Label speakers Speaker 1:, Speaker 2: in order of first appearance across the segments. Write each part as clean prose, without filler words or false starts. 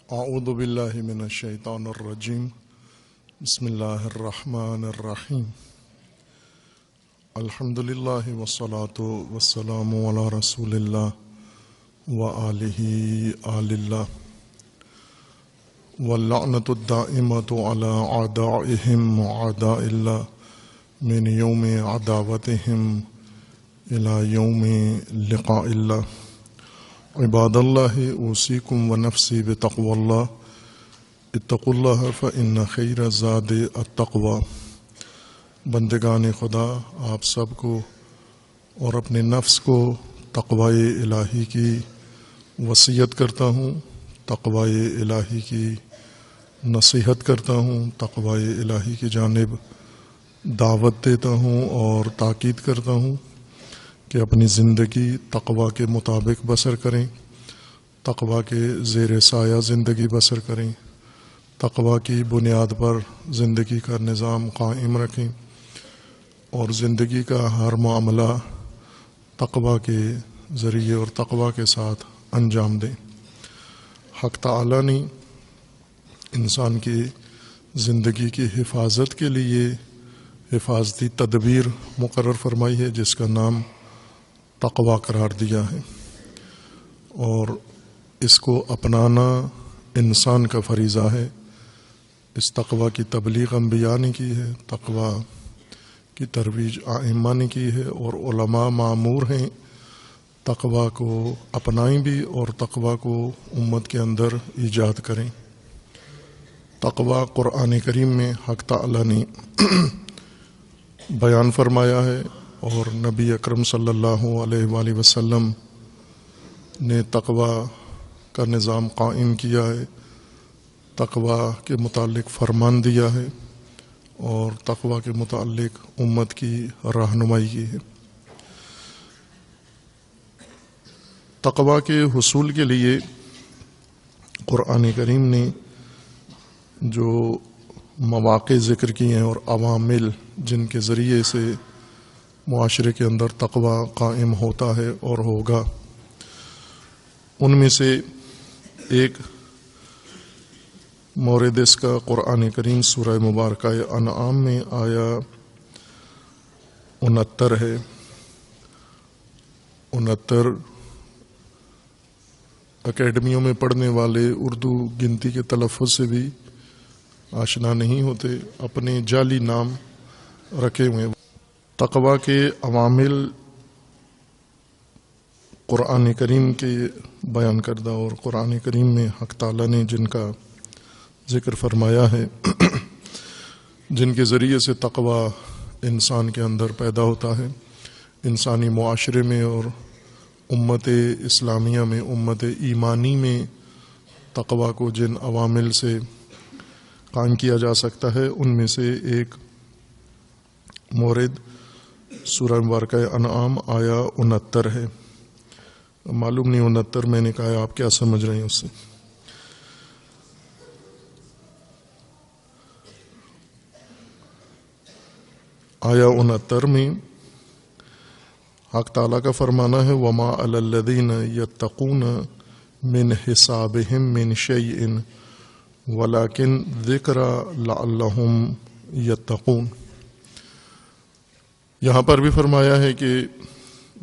Speaker 1: اعوذ باللہ من الشیطان الرجیم بسم اللہ الرحمن الرحیم الحمد للہ والصلاة والسلام علی رسول اللہ وآلہ آل اللہ واللعنۃ الدائمۃ علی اعدائہم وأعداء اللہ من یوم عداوتہم الی یوم لقاء اللہ عباد اللہ اوصیکم ونفسی بتقوی اللہ اتقوا اللہ فإن خیر الزاد التقوی۔ بندگان خدا، آپ سب کو اور اپنے نفس کو تقوی الہی کی وصیت کرتا ہوں، تقوی الہی کی نصیحت کرتا ہوں، تقوی الہی کی جانب دعوت دیتا ہوں اور تاکید کرتا ہوں کہ اپنی زندگی تقوی کے مطابق بسر کریں، تقوی کے زیر سایہ زندگی بسر کریں، تقوی کی بنیاد پر زندگی کا نظام قائم رکھیں اور زندگی کا ہر معاملہ تقوی کے ذریعے اور تقوی کے ساتھ انجام دیں۔ حق تعالی نے انسان کی زندگی کی حفاظت کے لیے حفاظتی تدبیر مقرر فرمائی ہے جس کا نام تقوی قرار دیا ہے، اور اس کو اپنانا انسان کا فریضہ ہے۔ اس تقوی کی تبلیغ انبیاء نے کی ہے، تقوی کی ترویج ائمہ نے کی ہے، اور علماء مامور ہیں تقوی کو اپنائیں بھی اور تقوی کو امت کے اندر ایجاد کریں۔ تقوی قرآن کریم میں حق تعالی نے بیان فرمایا ہے، اور نبی اکرم صلی اللہ علیہ وآلہ وسلم نے تقوی کا نظام قائم کیا ہے، تقوی کے متعلق فرمان دیا ہے اور تقوی کے متعلق امت کی رہنمائی کی ہے۔ تقوی کے حصول کے لیے قرآن کریم نے جو مواقع ذکر کیے ہیں اور عوامل جن کے ذریعے سے معاشرے کے اندر تقوی قائم ہوتا ہے اور ہوگا، ان میں سے ایک مورد اس کا قرآن کریم سورہ مبارکہ انعام میں آیا 69 ہے۔ 69 اکیڈمیوں میں پڑھنے والے اردو گنتی کے تلفظ سے بھی آشنا نہیں ہوتے، اپنے جعلی نام رکھے ہوئے۔ تقوی کے عوامل قرآن کریم کے بیان کردہ اور قرآن کریم میں حق تعالی نے جن کا ذکر فرمایا ہے، جن کے ذریعے سے تقوی انسان کے اندر پیدا ہوتا ہے، انسانی معاشرے میں اور امت اسلامیہ میں، امت ایمانی میں تقوی کو جن عوامل سے قائم کیا جا سکتا ہے، ان میں سے ایک مورد سورہ مبارکہ انعام آیا 69 ہے۔ معلوم نہیں 69 میں نے کہا آپ کیا سمجھ رہے ہیں اس سے۔ آیا 69 میں حق تعالیٰ کا فرمانا ہے وَمَا عَلَى الَّذِينَ يَتَّقُونَ مِنْ حِسَابِهِمْ مِنْ شَيْءٍ وَلَكِنْ ذِكْرَى لَعَلَّهُمْ يَتَّقُونَ۔ یہاں پر بھی فرمایا ہے کہ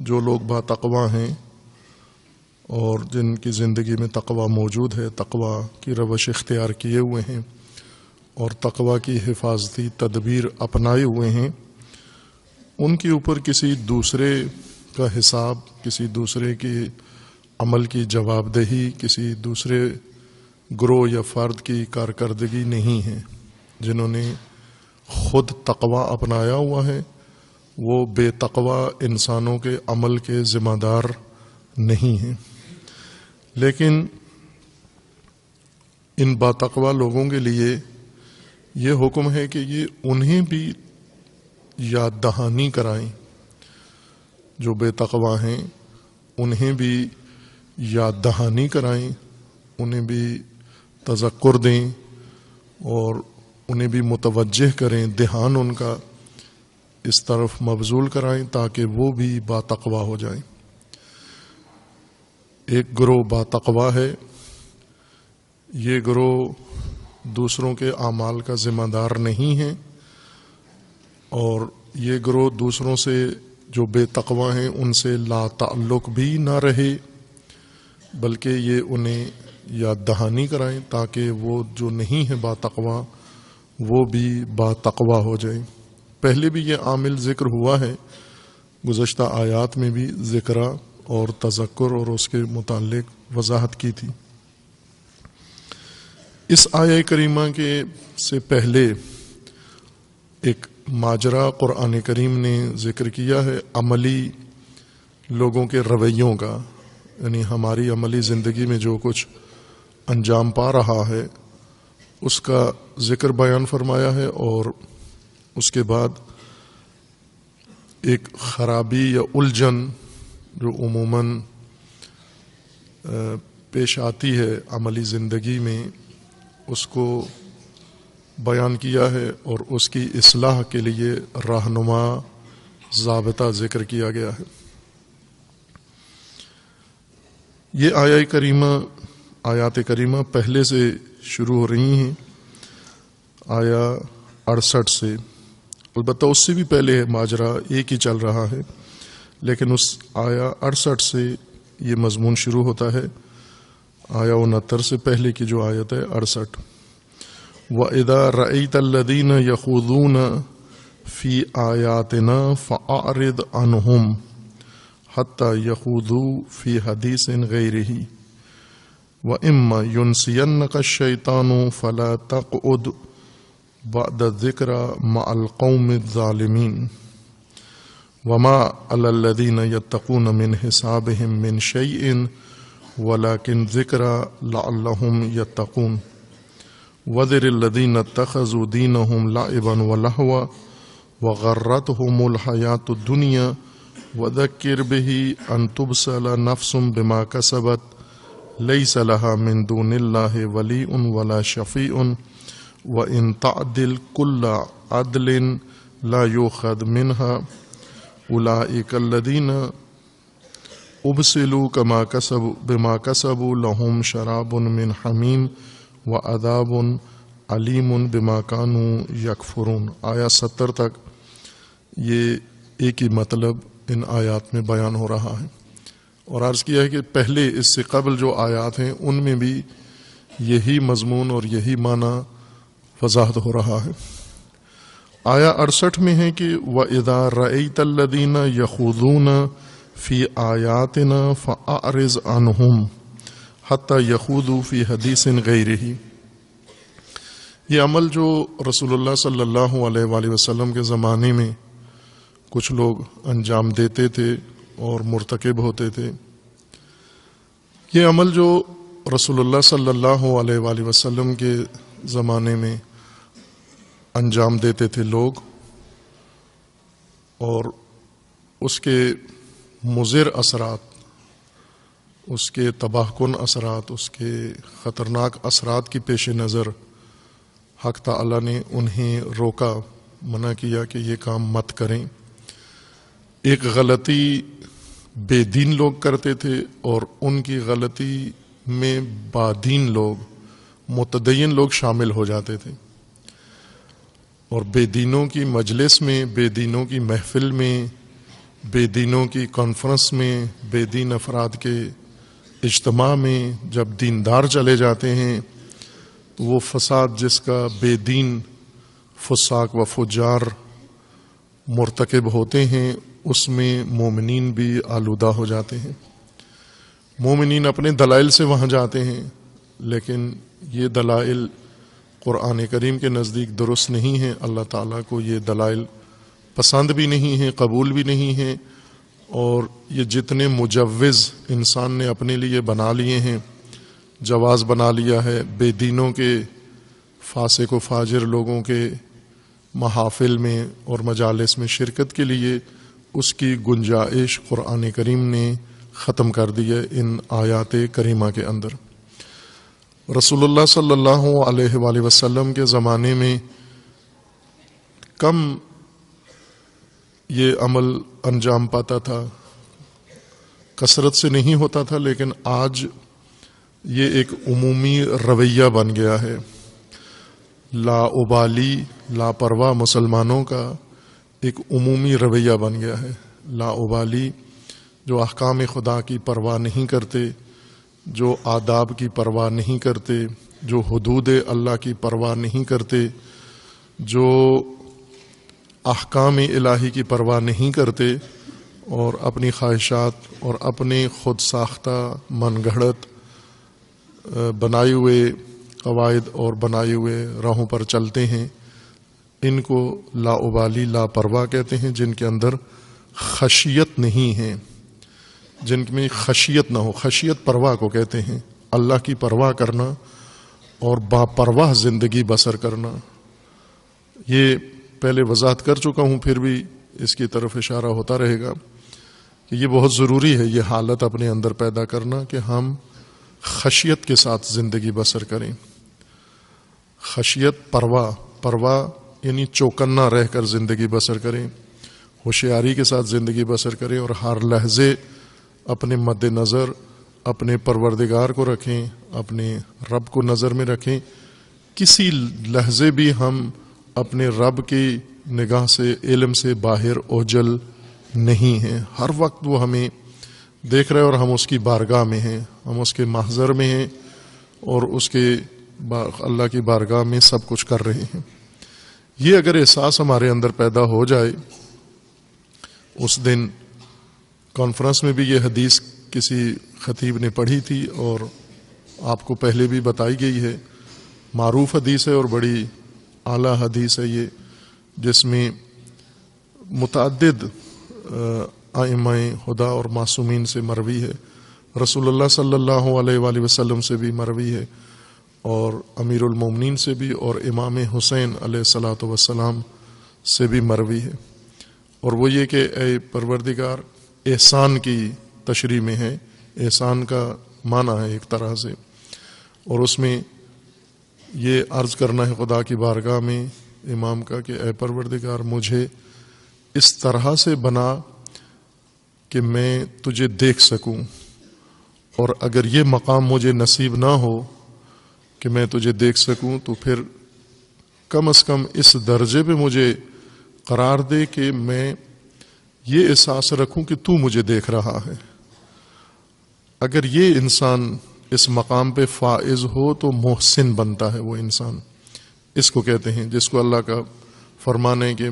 Speaker 1: جو لوگ با تقوی ہیں اور جن کی زندگی میں تقوی موجود ہے، تقوی کی روش اختیار کیے ہوئے ہیں اور تقوی کی حفاظتی تدبیر اپنائے ہوئے ہیں، ان کے اوپر کسی دوسرے کا حساب، کسی دوسرے کے عمل کی جواب دہی، کسی دوسرے گروہ یا فرد کی کارکردگی نہیں ہے۔ جنہوں نے خود تقوی اپنایا ہوا ہے وہ بے تقوی انسانوں کے عمل کے ذمہ دار نہیں ہیں، لیکن ان با تقوی لوگوں کے لیے یہ حکم ہے کہ یہ انہیں بھی یاد دہانی کرائیں، جو بے تقوی ہیں انہیں بھی یاد دہانی کرائیں، انہیں بھی تذکر دیں اور انہیں بھی متوجہ کریں، دھیان ان کا اس طرف مبذول کرائیں تاکہ وہ بھی با تقوی ہو جائیں۔ ایک گروہ با تقوی ہے یہ گروہ دوسروں کے اعمال کا ذمہ دار نہیں ہیں، اور یہ گروہ دوسروں سے جو بے تقوی ہیں ان سے لا تعلق بھی نہ رہے، بلکہ یہ انہیں یاد دہانی کرائیں تاکہ وہ جو نہیں ہے با تقوی وہ بھی با تقوی ہو جائیں۔ پہلے بھی یہ عامل ذکر ہوا ہے، گزشتہ آیات میں بھی ذکر اور تذکر اور اس کے متعلق وضاحت کی تھی۔ اس آیہ کریمہ کے سے پہلے ایک ماجرا قرآن کریم نے ذکر کیا ہے عملی لوگوں کے رویوں کا، یعنی ہماری عملی زندگی میں جو کچھ انجام پا رہا ہے اس کا ذکر بیان فرمایا ہے، اور اس کے بعد ایک خرابی یا الجھن جو عموماً پیش آتی ہے عملی زندگی میں اس کو بیان کیا ہے، اور اس کی اصلاح کے لیے رہنما ضابطہ ذکر کیا گیا ہے۔ یہ آیات کریمہ پہلے سے شروع ہو رہی ہیں، آیا 68 سے، البتہ اس سے بھی پہلے ماجرا ایک ہی چل رہا ہے، لیکن اس آیا 68 سے یہ مضمون شروع ہوتا ہے۔ آیا 69 سے پہلے کی جو آیت ہے 68، وَإِذَا رَأَيْتَ الَّذِينَ يَخُوضُونَ فِي آيَاتِنَا فَأَعْرِضْ عَنْهُمْ حَتَّى يَخُوضُوا فِي حَدِيثٍ غَيْرِهِ وَإِمَّا يُنْسِيَنَّكَ الشَّيْطَانُ فَلَا تَقْعُدْ بَعْدَ الذِّكْرَى مَعَ الْقَوْمِ الظَّالِمِينَ وَمَا عَلَى الَّذِينَ يَتَّقُونَ مِنْ حِسَابِهِمْ مِنْ شَيْءٍ وَلَكِنْ ذِكْرَى لَعَلَّهُمْ يَتَّقُونَ وَذَرِ الَّذِينَ اتَّخَذُوا دِينَهُمْ لَعِبًا وَلَهْوًا وَغَرَّتْهُمُ الْحَيَاةُ الدُّنْيَا وَذَكِّرْ بِهِ أَن تُبْصَلَ نَفْسٌ بِمَا كَسَبَتْ لَيْسَ لَهَا مِن دُونِ اللَّهِ وَلِيٌّ وَلَا شَفِيعٌ وَإِن تَعْدِلْ كُلَّ عَدْلٍ لَا يُؤْخَذْ مِنْهَا أُولَئِكَ الَّذِينَ أُبْصِلُوا بِمَا كَسَبُوا لَهُمْ شَرَابٌ مِّنْ حَمِيمٍ وَعَذَابٌ عَلِيمٌ بِمَا كَانُوا يَكْفُرُونَ۔ آیا 70 تک یہ ایک ہی مطلب ان آیات میں بیان ہو رہا ہے، اور عرض کیا ہے کہ پہلے اس سے قبل جو آیات ہیں ان میں بھی یہی مضمون اور یہی معنی وضاحت ہو رہا ہے۔ آیا 68 میں ہے کہ وَإِذَا رَأَيْتَ الَّذِينَ يَخُوضُونَ فِي آيَاتِنَا فَأَعْرِضْ عَنْهُمْ حَتَّى يَخُوضُوا فِي حَدِيثٍ غَيْرِهِ۔ یہ عمل جو رسول اللہ صلی اللہ علیہ وآلہ وسلم کے زمانے میں کچھ لوگ انجام دیتے تھے اور مرتکب ہوتے تھے، یہ عمل جو رسول اللہ صلی اللہ علیہ وآلہ وسلم کے زمانے میں انجام دیتے تھے لوگ، اور اس کے مضر اثرات، اس کے تباہ کن اثرات، اس کے خطرناک اثرات کی پیش نظر حق تعالی نے انہیں روکا، منع کیا کہ یہ کام مت کریں۔ ایک غلطی بے دین لوگ کرتے تھے، اور ان کی غلطی میں بادین لوگ، متدین لوگ شامل ہو جاتے تھے، اور بے دینوں کی مجلس میں، بے دینوں کی محفل میں، بے دینوں کی کانفرنس میں، بے دین افراد کے اجتماع میں جب دیندار چلے جاتے ہیں تو وہ فساد جس کا بے دین فساق و فجار مرتکب ہوتے ہیں اس میں مومنین بھی آلودہ ہو جاتے ہیں۔ مومنین اپنے دلائل سے وہاں جاتے ہیں، لیکن یہ دلائل قرآن کریم کے نزدیک درست نہیں ہیں، اللہ تعالیٰ کو یہ دلائل پسند بھی نہیں ہیں، قبول بھی نہیں ہیں، اور یہ جتنے مجوز انسان نے اپنے لیے بنا لیے ہیں، جواز بنا لیا ہے بے دینوں کے، فاسق و فاجر لوگوں کے محافل میں اور مجالس میں شرکت کے لیے، اس کی گنجائش قرآن کریم نے ختم کر دی ہے ان آیات کریمہ کے اندر۔ رسول اللہ صلی اللہ علیہ وآلہ وسلم کے زمانے میں کم یہ عمل انجام پاتا تھا، کثرت سے نہیں ہوتا تھا، لیکن آج یہ ایک عمومی رویہ بن گیا ہے. لا ابالی، لاپرواہ مسلمانوں کا ایک عمومی رویہ بن گیا ہے. لا ابالی، جو احکام خدا کی پرواہ نہیں کرتے، جو آداب کی پرواہ نہیں کرتے، جو حدود اللہ کی پرواہ نہیں کرتے، جو احکام الہی کی پرواہ نہیں کرتے، اور اپنی خواہشات اور اپنے خود ساختہ من گھڑت بنائے ہوئے قواعد اور بنائے ہوئے راہوں پر چلتے ہیں. ان کو لا ابالی، لاپرواہ کہتے ہیں. جن کے اندر خشیت نہیں ہے، جن میں خشیت نہ ہو. خشیت پرواہ کو کہتے ہیں، اللہ کی پرواہ کرنا اور با پرواہ زندگی بسر کرنا. یہ پہلے وضاحت کر چکا ہوں، پھر بھی اس کی طرف اشارہ ہوتا رہے گا کہ یہ بہت ضروری ہے یہ حالت اپنے اندر پیدا کرنا کہ ہم خشیت کے ساتھ زندگی بسر کریں. خشیت، پرواہ یعنی چوکنا رہ کر زندگی بسر کریں، ہوشیاری کے ساتھ زندگی بسر کریں، اور ہر لحظے اپنے مد نظر اپنے پروردگار کو رکھیں، اپنے رب کو نظر میں رکھیں. کسی لحظے بھی ہم اپنے رب کی نگاہ سے، علم سے باہر اوجل نہیں ہیں. ہر وقت وہ ہمیں دیکھ رہے اور ہم اس کی بارگاہ میں ہیں، ہم اس کے محضر میں ہیں، اور اس کے اللہ کی بارگاہ میں سب کچھ کر رہے ہیں. یہ اگر احساس ہمارے اندر پیدا ہو جائے، اس دن کانفرنس میں بھی یہ حدیث کسی خطیب نے پڑھی تھی اور آپ کو پہلے بھی بتائی گئی ہے. معروف حدیث ہے اور بڑی اعلیٰ حدیث ہے یہ، جس میں متعدد ائمہ خدا اور معصومین سے مروی ہے. رسول اللہ صلی اللہ علیہ وآلہ وسلم سے بھی مروی ہے، اور امیر المومنین سے بھی، اور امام حسین علیہ الصلاۃ والسلام سے بھی مروی ہے. اور وہ یہ کہ اے پروردگار، احسان کی تشریح میں ہے. احسان کا معنی ہے ایک طرح سے، اور اس میں یہ عرض کرنا ہے خدا کی بارگاہ میں امام کا کہ اے پروردگار، مجھے اس طرح سے بنا کہ میں تجھے دیکھ سکوں، اور اگر یہ مقام مجھے نصیب نہ ہو کہ میں تجھے دیکھ سکوں تو پھر کم از کم اس درجے پہ مجھے قرار دے کہ میں یہ احساس رکھوں کہ تو مجھے دیکھ رہا ہے. اگر یہ انسان اس مقام پہ فائز ہو تو محسن بنتا ہے وہ انسان. اس کو کہتے ہیں جس کو اللہ کا فرمان ہے کہ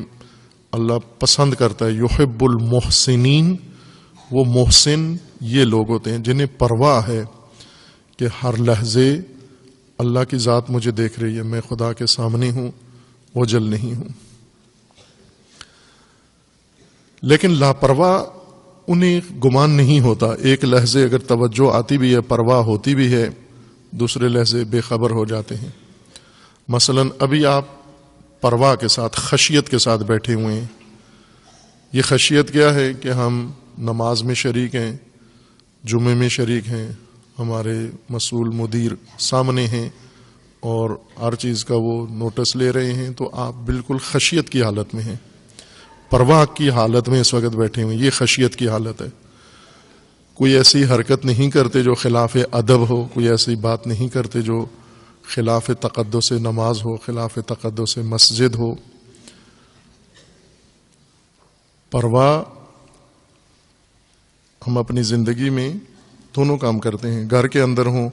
Speaker 1: اللہ پسند کرتا ہے، یحب المحسنین. وہ محسن یہ لوگ ہوتے ہیں جنہیں پرواہ ہے کہ ہر لحظے اللہ کی ذات مجھے دیکھ رہی ہے، میں خدا کے سامنے ہوں، اوجل نہیں ہوں. لیکن لاپرواہ انہیں گمان نہیں ہوتا. ایک لحظے اگر توجہ آتی بھی ہے، پرواہ ہوتی بھی ہے، دوسرے لحظے بے خبر ہو جاتے ہیں. مثلا ابھی آپ پرواہ کے ساتھ، خشیت کے ساتھ بیٹھے ہوئے ہیں. یہ خشیت کیا ہے کہ ہم نماز میں شریک ہیں، جمعے میں شریک ہیں، ہمارے مسئول مدیر سامنے ہیں اور ہر چیز کا وہ نوٹس لے رہے ہیں، تو آپ بالکل خشیت کی حالت میں ہیں، پرواہ کی حالت میں اس وقت بیٹھے ہوئے. یہ خشیت کی حالت ہے. کوئی ایسی حرکت نہیں کرتے جو خلاف ادب ہو، کوئی ایسی بات نہیں کرتے جو خلاف تقدس نماز ہو، خلاف تقدس مسجد ہو. پرواہ ہم اپنی زندگی میں دونوں کام کرتے ہیں. گھر کے اندر ہوں،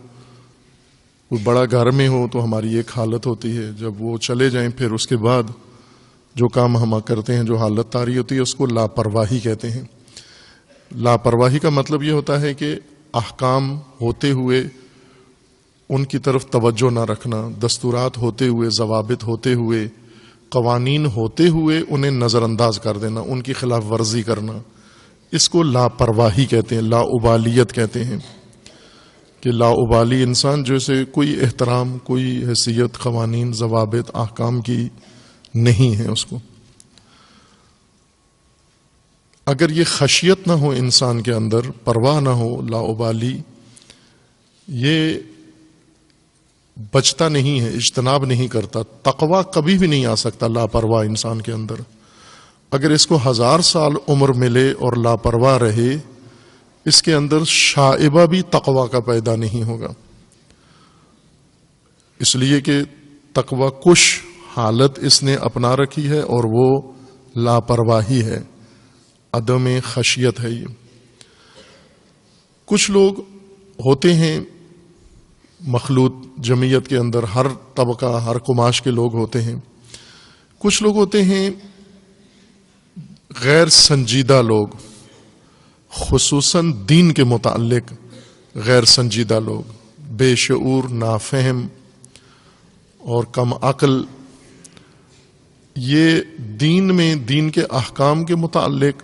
Speaker 1: کوئی بڑا گھر میں ہو تو ہماری ایک حالت ہوتی ہے، جب وہ چلے جائیں پھر اس کے بعد جو کام ہم کرتے ہیں، جو حالت طاری ہوتی ہے، اس کو لاپرواہی کہتے ہیں. لاپرواہی کا مطلب یہ ہوتا ہے کہ احکام ہوتے ہوئے ان کی طرف توجہ نہ رکھنا، دستورات ہوتے ہوئے، ضوابط ہوتے ہوئے، قوانین ہوتے ہوئے انہیں نظر انداز کر دینا، ان کی خلاف ورزی کرنا. اس کو لاپرواہی کہتے ہیں، لا ابالیت کہتے ہیں. کہ لا ابالی انسان جیسے کوئی احترام، کوئی حیثیت قوانین، ضوابط، احکام کی نہیں ہے اس کو. اگر یہ خشیت نہ ہو انسان کے اندر، پرواہ نہ ہو، لا ابالی، یہ بچتا نہیں ہے، اجتناب نہیں کرتا. تقوی کبھی بھی نہیں آ سکتا لاپرواہ انسان کے اندر. اگر اس کو 1000 سال عمر ملے اور لاپرواہ رہے، اس کے اندر شائبہ بھی تقوی کا پیدا نہیں ہوگا. اس لیے کہ تقوی کش حالت اس نے اپنا رکھی ہے اور وہ لاپرواہی ہے، عدم خشیت ہے۔ یہ کچھ لوگ ہوتے ہیں مخلوط جمعیت کے اندر، ہر طبقہ ہر قماش کے لوگ ہوتے ہیں۔ کچھ لوگ ہوتے ہیں غیر سنجیدہ لوگ، خصوصاً دین کے متعلق غیر سنجیدہ لوگ، بے شعور، نافہم اور کم عقل۔ یہ دین میں، دین کے احکام کے متعلق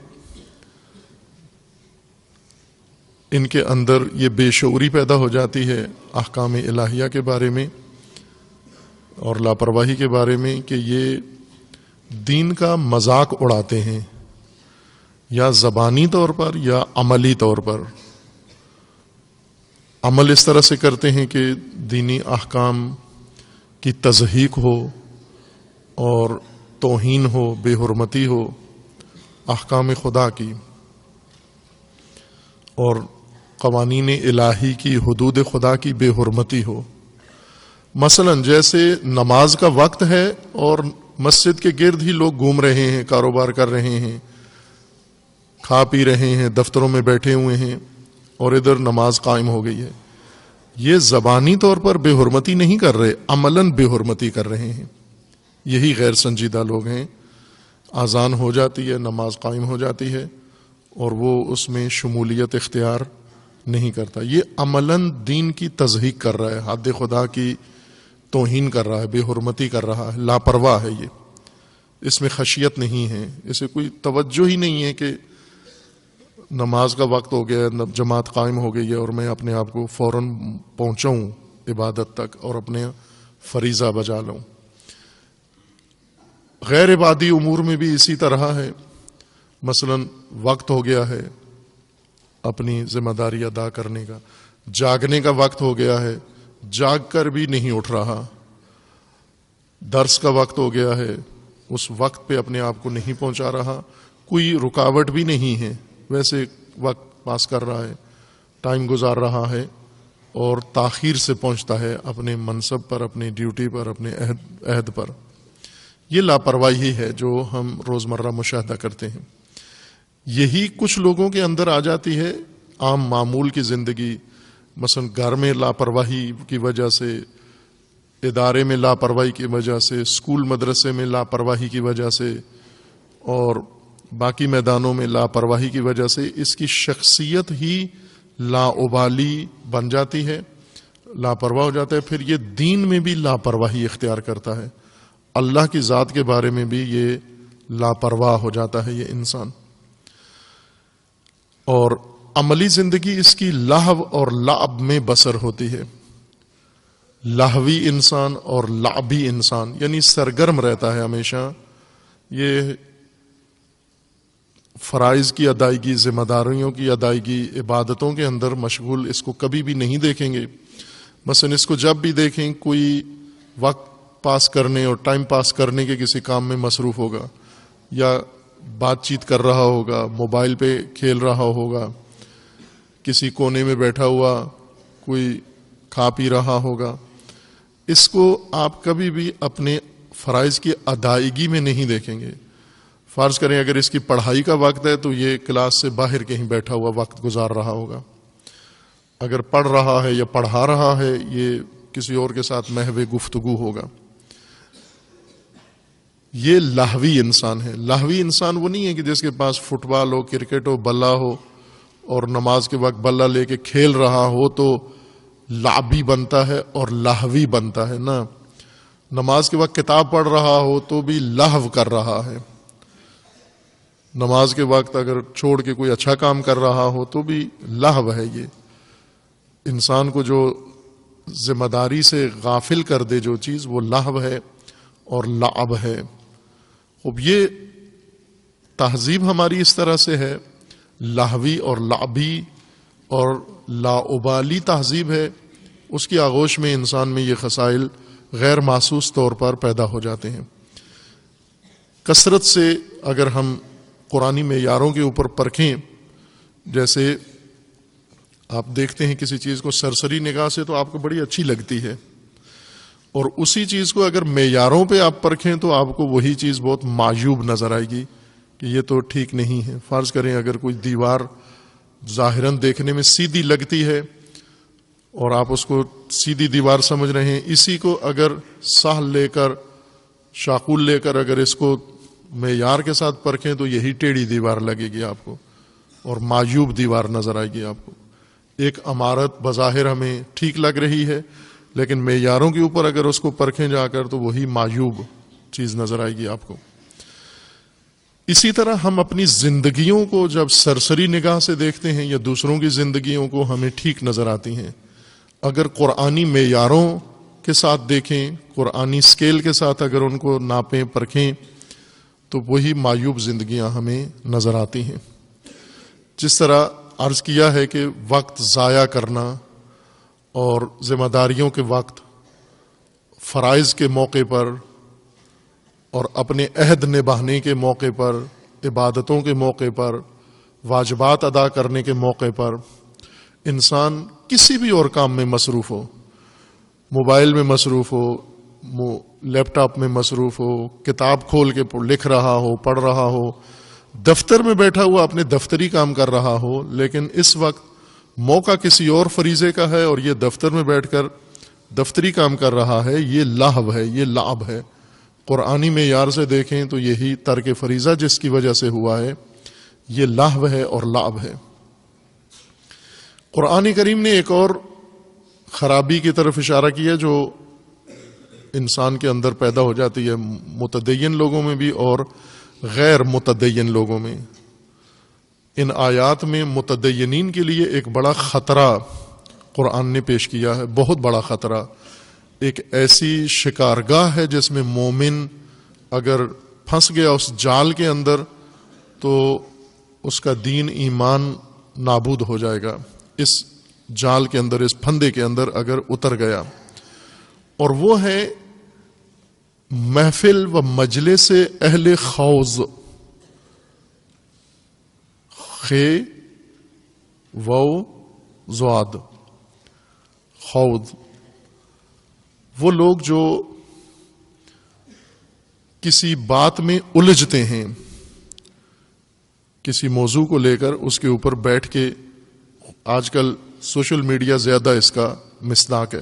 Speaker 1: ان کے اندر یہ بے شعوری پیدا ہو جاتی ہے احکام الہیہ کے بارے میں اور لاپرواہی کے بارے میں، کہ یہ دین کا مذاق اڑاتے ہیں، یا زبانی طور پر یا عملی طور پر۔ عمل اس طرح سے کرتے ہیں کہ دینی احکام کی تضحیق ہو اور توہین ہو، بے حرمتی ہو احکام خدا کی، اور قوانین الہی کی، حدود خدا کی بے حرمتی ہو۔ مثلا جیسے نماز کا وقت ہے اور مسجد کے گرد ہی لوگ گھوم رہے ہیں، کاروبار کر رہے ہیں، کھا پی رہے ہیں، دفتروں میں بیٹھے ہوئے ہیں، اور ادھر نماز قائم ہو گئی ہے۔ یہ زبانی طور پر بے حرمتی نہیں کر رہے، عملاً بے حرمتی کر رہے ہیں۔ یہی غیر سنجیدہ لوگ ہیں۔ اذان ہو جاتی ہے، نماز قائم ہو جاتی ہے، اور وہ اس میں شمولیت اختیار نہیں کرتا۔ یہ عملاً دین کی تضحیق کر رہا ہے، حد خدا کی توہین کر رہا ہے، بے حرمتی کر رہا ہے، لاپرواہ ہے۔ یہ اس میں خشیت نہیں ہے، اسے کوئی توجہ ہی نہیں ہے کہ نماز کا وقت ہو گیا، جماعت قائم ہو گئی ہے، اور میں اپنے آپ کو فوراً پہنچاؤں عبادت تک اور اپنے فریضہ بجا لوں۔ غیر عبادی امور میں بھی اسی طرح ہے۔ مثلا وقت ہو گیا ہے اپنی ذمہ داری ادا کرنے کا، جاگنے کا وقت ہو گیا ہے، جاگ کر بھی نہیں اٹھ رہا۔ درس کا وقت ہو گیا ہے، اس وقت پہ اپنے آپ کو نہیں پہنچا رہا، کوئی رکاوٹ بھی نہیں ہے، ویسے وقت پاس کر رہا ہے، ٹائم گزار رہا ہے، اور تاخیر سے پہنچتا ہے اپنے منصب پر، اپنی ڈیوٹی پر، اپنے عہد پر۔ یہ لاپرواہی ہے جو ہم روزمرہ مشاہدہ کرتے ہیں۔ یہی کچھ لوگوں کے اندر آ جاتی ہے عام معمول کی زندگی، مثلا گھر میں لاپرواہی کی وجہ سے، ادارے میں لاپرواہی کی وجہ سے، اسکول مدرسے میں لاپرواہی کی وجہ سے، اور باقی میدانوں میں لاپرواہی کی وجہ سے اس کی شخصیت ہی لاابالی بن جاتی ہے، لاپرواہ ہو جاتا ہے۔ پھر یہ دین میں بھی لاپرواہی اختیار کرتا ہے، اللہ کی ذات کے بارے میں بھی یہ لاپرواہ ہو جاتا ہے یہ انسان۔ اور عملی زندگی اس کی لہو اور لعب میں بسر ہوتی ہے۔ لہوی انسان اور لعبی انسان، یعنی سرگرم رہتا ہے ہمیشہ، یہ فرائض کی ادائیگی، ذمہ داریوں کی ادائیگی، عبادتوں کے اندر مشغول اس کو کبھی بھی نہیں دیکھیں گے۔ مثلا اس کو جب بھی دیکھیں کوئی وقت پاس کرنے اور ٹائم پاس کرنے کے کسی کام میں مصروف ہوگا، یا بات چیت کر رہا ہوگا، موبائل پہ کھیل رہا ہوگا، کسی کونے میں بیٹھا ہوا کوئی کھا پی رہا ہوگا۔ اس کو آپ کبھی بھی اپنے فرائض کی ادائیگی میں نہیں دیکھیں گے۔ فرض کریں اگر اس کی پڑھائی کا وقت ہے تو یہ کلاس سے باہر کہیں بیٹھا ہوا وقت گزار رہا ہوگا۔ اگر پڑھ رہا ہے یا پڑھا رہا ہے، یہ کسی اور کے ساتھ محو گفتگو ہوگا۔ یہ لاہوی انسان ہے۔ لاہوی انسان وہ نہیں ہے کہ جس کے پاس فٹ بال ہو، کرکٹ ہو، بلہ ہو، اور نماز کے وقت بلہ لے کے کھیل رہا ہو تو لعبی بنتا ہے اور لاہوی بنتا ہے نا۔ نماز کے وقت کتاب پڑھ رہا ہو تو بھی لہو کر رہا ہے، نماز کے وقت اگر چھوڑ کے کوئی اچھا کام کر رہا ہو تو بھی لہو ہے۔ یہ انسان کو جو ذمہ داری سے غافل کر دے جو چیز، وہ لہو ہے اور لعب ہے۔ اب یہ تہذیب ہماری اس طرح سے ہے، لہوی اور لعبی اور لاابالی تہذیب ہے۔ اس کی آغوش میں انسان میں یہ خصائل غیر محسوس طور پر پیدا ہو جاتے ہیں۔ کثرت سے اگر ہم قرآنی معیاروں کے اوپر پرکھیں، جیسے آپ دیکھتے ہیں کسی چیز کو سرسری نگاہ سے تو آپ کو بڑی اچھی لگتی ہے، اور اسی چیز کو اگر معیاروں پہ آپ پرکھیں تو آپ کو وہی چیز بہت معیوب نظر آئے گی کہ یہ تو ٹھیک نہیں ہے. فرض کریں اگر کوئی دیوار ظاہراً دیکھنے میں سیدھی لگتی ہے اور آپ اس کو سیدھی دیوار سمجھ رہے ہیں, اسی کو اگر سہل لے کر شاقول لے کر اگر اس کو معیار کے ساتھ پرکھیں تو یہی ٹیڑھی دیوار لگے گی آپ کو اور معیوب دیوار نظر آئے گی آپ کو. ایک عمارت بظاہر ہمیں ٹھیک لگ رہی ہے لیکن معیاروں کے اوپر اگر اس کو پرکھیں جا کر تو وہی معیوب چیز نظر آئے گی آپ کو. اسی طرح ہم اپنی زندگیوں کو جب سرسری نگاہ سے دیکھتے ہیں یا دوسروں کی زندگیوں کو ہمیں ٹھیک نظر آتی ہیں. اگر قرآنی معیاروں کے ساتھ دیکھیں, قرآنی سکیل کے ساتھ اگر ان کو ناپیں پرکھیں تو وہی معیوب زندگیاں ہمیں نظر آتی ہیں. جس طرح عرض کیا ہے کہ وقت ضائع کرنا اور ذمہ داریوں کے وقت, فرائض کے موقع پر اور اپنے عہد نبھانے کے موقع پر, عبادتوں کے موقع پر, واجبات ادا کرنے کے موقع پر انسان کسی بھی اور کام میں مصروف ہو, موبائل میں مصروف ہو, لیپ ٹاپ میں مصروف ہو, کتاب کھول کے لکھ رہا ہو, پڑھ رہا ہو, دفتر میں بیٹھا ہوا اپنے دفتری کام کر رہا ہو, لیکن اس وقت موقع کسی اور فریضے کا ہے اور یہ دفتر میں بیٹھ کر دفتری کام کر رہا ہے, یہ لہو ہے, یہ لعب ہے. قرآنی معیار سے دیکھیں تو یہی ترک فریضہ جس کی وجہ سے ہوا ہے, یہ لہو ہے اور لعب ہے. قرآن کریم نے ایک اور خرابی کی طرف اشارہ کیا جو انسان کے اندر پیدا ہو جاتی ہے, متدین لوگوں میں بھی اور غیر متدین لوگوں میں. ان آیات میں متدینین کے لیے ایک بڑا خطرہ قرآن نے پیش کیا ہے, بہت بڑا خطرہ. ایک ایسی شکارگاہ ہے جس میں مومن اگر پھنس گیا اس جال کے اندر تو اس کا دین ایمان نابود ہو جائے گا. اس جال کے اندر, اس پھندے کے اندر اگر اتر گیا, اور وہ ہے محفل و مجلس اہل خوض. خے و زواد, خوض, وہ لوگ جو کسی بات میں الجھتے ہیں, کسی موضوع کو لے کر اس کے اوپر بیٹھ کے, آج کل سوشل میڈیا زیادہ اس کا مصداق ہے,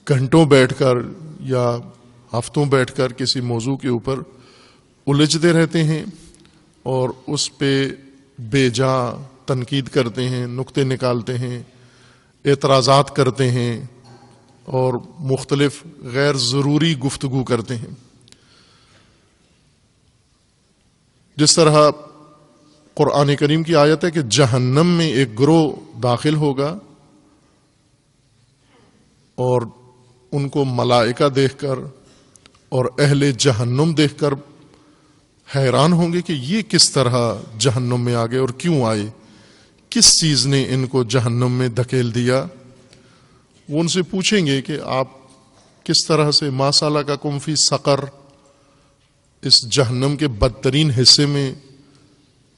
Speaker 1: گھنٹوں بیٹھ کر یا ہفتوں بیٹھ کر کسی موضوع کے اوپر الجھتے رہتے ہیں اور اس پہ بے جا تنقید کرتے ہیں, نقطے نکالتے ہیں, اعتراضات کرتے ہیں اور مختلف غیر ضروری گفتگو کرتے ہیں. جس طرح قرآن کریم کی آیت ہے کہ جہنم میں ایک گروہ داخل ہوگا اور ان کو ملائکہ دیکھ کر اور اہل جہنم دیکھ کر حیران ہوں گے کہ یہ کس طرح جہنم میں آ گئے اور کیوں آئے, کس چیز نے ان کو جہنم میں دھکیل دیا. وہ ان سے پوچھیں گے کہ آپ کس طرح سے ما سلککم فی سقر, اس جہنم کے بدترین حصے میں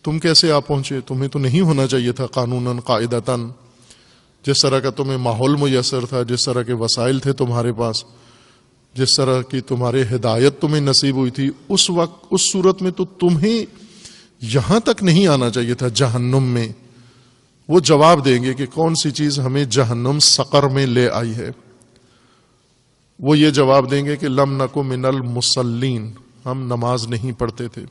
Speaker 1: تم کیسے آ پہنچے, تمہیں تو نہیں ہونا چاہیے تھا قانوناً قاعدتاً, جس طرح کا تمہیں ماحول میسر تھا, جس طرح کے وسائل تھے تمہارے پاس, جس طرح کی تمہارے ہدایت تمہیں نصیب ہوئی تھی, اس وقت اس صورت میں تو تمہیں یہاں تک نہیں آنا چاہیے تھا جہنم میں. وہ جواب دیں گے کہ کون سی چیز ہمیں جہنم سقر میں لے آئی ہے. وہ یہ جواب دیں گے کہ لم نکو من المصلین, ہم نماز نہیں پڑھتے تھے,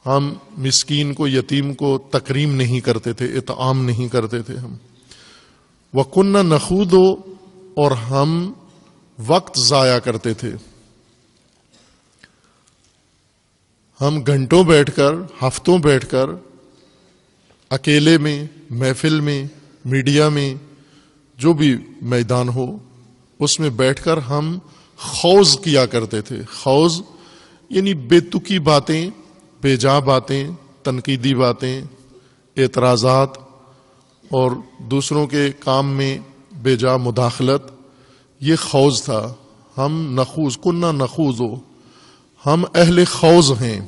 Speaker 1: ہم مسکین کو, یتیم کو تکریم نہیں کرتے تھے, اطعام نہیں کرتے تھے ہم. وَكُنَّا نَخُوضُ, اور ہم وقت ضائع کرتے تھے, ہم گھنٹوں بیٹھ کر, ہفتوں بیٹھ کر اکیلے میں, محفل میں, میڈیا میں, جو بھی میدان ہو اس میں بیٹھ کر ہم خوض کیا کرتے تھے. خوض یعنی بے تکی باتیں, بے جا باتیں, تنقیدی باتیں, اعتراضات اور دوسروں کے کام میں بے جا مداخلت, یہ خوض تھا. ہم نخوض, کننا نخوض, ہم اہل خوض ہیں.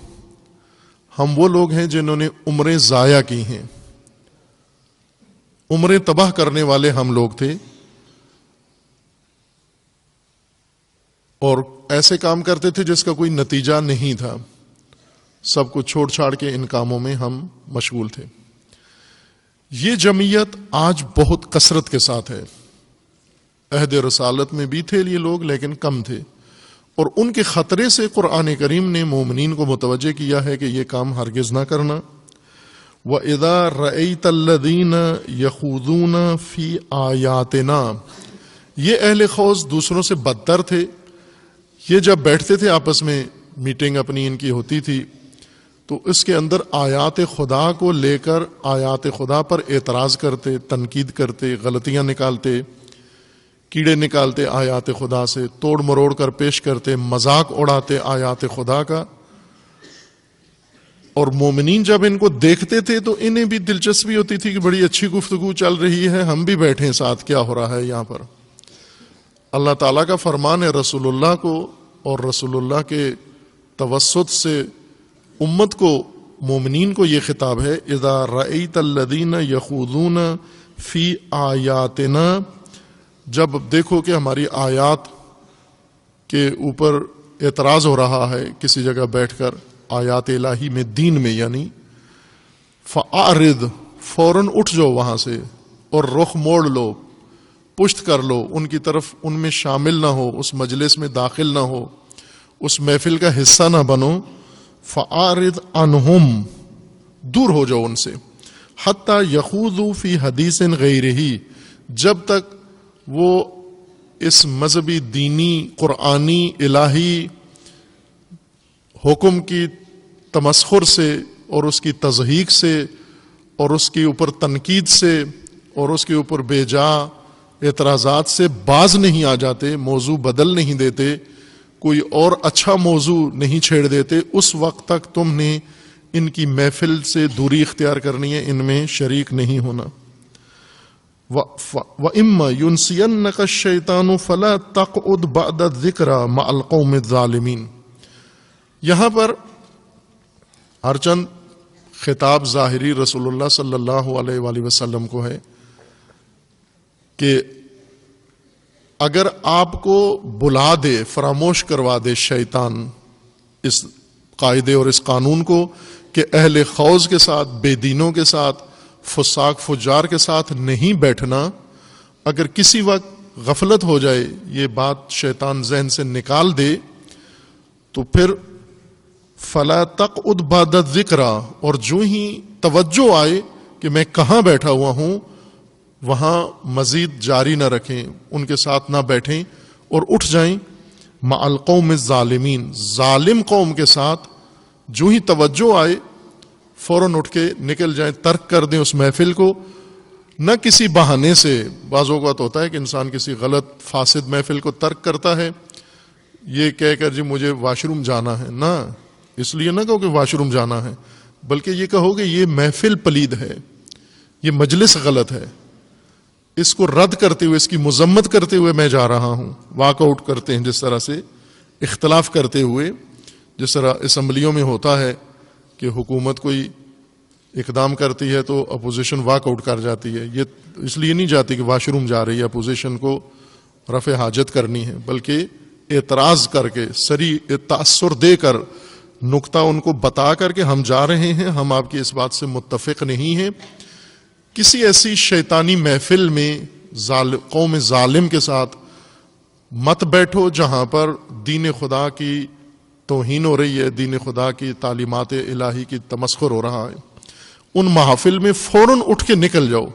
Speaker 1: ہم وہ لوگ ہیں جنہوں نے عمریں ضائع کی ہیں, عمریں تباہ کرنے والے ہم لوگ تھے. اور ایسے کام کرتے تھے جس کا کوئی نتیجہ نہیں تھا، سب کچھ چھوڑ چھاڑ کے ان کاموں میں ہم مشغول تھے۔ یہ جمعیت آج بہت کثرت کے ساتھ ہے، عہد رسالت میں بھی تھے یہ لوگ لیکن کم تھے، اور ان کے خطرے سے قرآن کریم نے مومنین کو متوجہ کیا ہے کہ یہ کام ہرگز نہ کرنا۔ وَإِذَا رَأَيْتَ الَّذِينَ يَخُوضُونَ فِي آيَاتِنَا، یہ اہل خوض دوسروں سے بدتر تھے۔ یہ جب بیٹھتے تھے آپس میں، میٹنگ اپنی ان کی ہوتی تھی، تو اس کے اندر آیات خدا کو لے کر آیات خدا پر اعتراض کرتے، تنقید کرتے، غلطیاں نکالتے، کیڑے نکالتے آیات خدا سے، توڑ مروڑ کر پیش کرتے، مذاق اڑاتے آیات خدا کا۔ اور مومنین جب ان کو دیکھتے تھے تو انہیں بھی دلچسپی ہوتی تھی کہ بڑی اچھی گفتگو چل رہی ہے، ہم بھی بیٹھیں ساتھ، کیا ہو رہا ہے یہاں پر۔ اللہ تعالیٰ کا فرمان ہے رسول اللہ کو، اور رسول اللہ کے توسط سے امت کو، مومنین کو یہ خطاب ہے، اذا رأیت الذین یخوضون فی آیاتنا، جب دیکھو کہ ہماری آیات کے اوپر اعتراض ہو رہا ہے کسی جگہ بیٹھ کر، آیات الہی میں، دین میں یعنی، فَأَعْرِضْ، فوراً اٹھ جاؤ وہاں سے اور رخ موڑ لو، پشت کر لو، ان کی طرف ان میں شامل نہ ہو، اس مجلس میں داخل نہ ہو، اس محفل کا حصہ نہ بنو۔ فَأَعْرِضْ عَنْهُمْ، دور ہو جاؤ ان سے، حَتَّى يَخُوضُوا فِي حَدِيثٍ غَيْرِهِ، جب تک وہ اس مذہبی، دینی، قرآنی، الہی حکم کی تمسخر سے اور اس کی تضحیق سے اور اس کے اوپر تنقید سے اور اس کے اوپر بے جا اعتراضات سے باز نہیں آ جاتے، موضوع بدل نہیں دیتے، کوئی اور اچھا موضوع نہیں چھیڑ دیتے، اس وقت تک تم نے ان کی محفل سے دوری اختیار کرنی ہے، ان میں شریک نہیں ہونا۔ وَإِمَّا يُنْسِيَنَّكَ الشَّيْطَانُ فَلَا تَقْعُدْ بَعْدَ الذِّكْرَى مَعَ الْقَوْمِ الظَّالِمِينَ۔ یہاں پر ہر چند خطاب ظاہری رسول اللہ صلی اللہ علیہ وآلہ وسلم کو ہے کہ اگر آپ کو بلا دے، فراموش کروا دے شیطان اس قاعدے اور اس قانون کو کہ اہل خوض کے ساتھ، بے دینوں کے ساتھ، فساق فجار کے ساتھ نہیں بیٹھنا، اگر کسی وقت غفلت ہو جائے، یہ بات شیطان ذہن سے نکال دے، تو پھر فلا تقعد بعد الذکرى، اور جو ہی توجہ آئے کہ میں کہاں بیٹھا ہوا ہوں، وہاں مزید جاری نہ رکھیں، ان کے ساتھ نہ بیٹھیں اور اٹھ جائیں۔ مع القوم الظالمین، ظالم قوم کے ساتھ جو ہی توجہ آئے فوراً اٹھ کے نکل جائیں، ترک کر دیں اس محفل کو، نہ کسی بہانے سے۔ بعض اوقات ہوتا ہے کہ انسان کسی غلط فاسد محفل کو ترک کرتا ہے یہ کہہ کر جی مجھے واش روم جانا ہے، نہ اس لیے نہ کہو کہ واش روم جانا ہے، بلکہ یہ کہو کہ یہ محفل پلید ہے، یہ مجلس غلط ہے، اس کو رد کرتے ہوئے، اس کی مذمت کرتے ہوئے میں جا رہا ہوں۔ واک آؤٹ کرتے ہیں جس طرح سے، اختلاف کرتے ہوئے، جس طرح اسمبلیوں میں ہوتا ہے کہ حکومت کوئی اقدام کرتی ہے تو اپوزیشن واک آؤٹ کر جاتی ہے، یہ اس لیے نہیں جاتی کہ واش روم جا رہی ہے، اپوزیشن کو رفع حاجت کرنی ہے، بلکہ اعتراض کر کے، سری تاثر دے کر، نقطہ ان کو بتا کر کہ ہم جا رہے ہیں، ہم آپ کی اس بات سے متفق نہیں ہیں۔ کسی ایسی شیطانی محفل میں قوم ظالم کے ساتھ مت بیٹھو جہاں پر دین خدا کی توہین ہو رہی ہے، دین خدا کی تعلیمات الہی کی تمسخر ہو رہا ہے۔ ان محافل میں فوراً اٹھ کے نکل جاؤ۔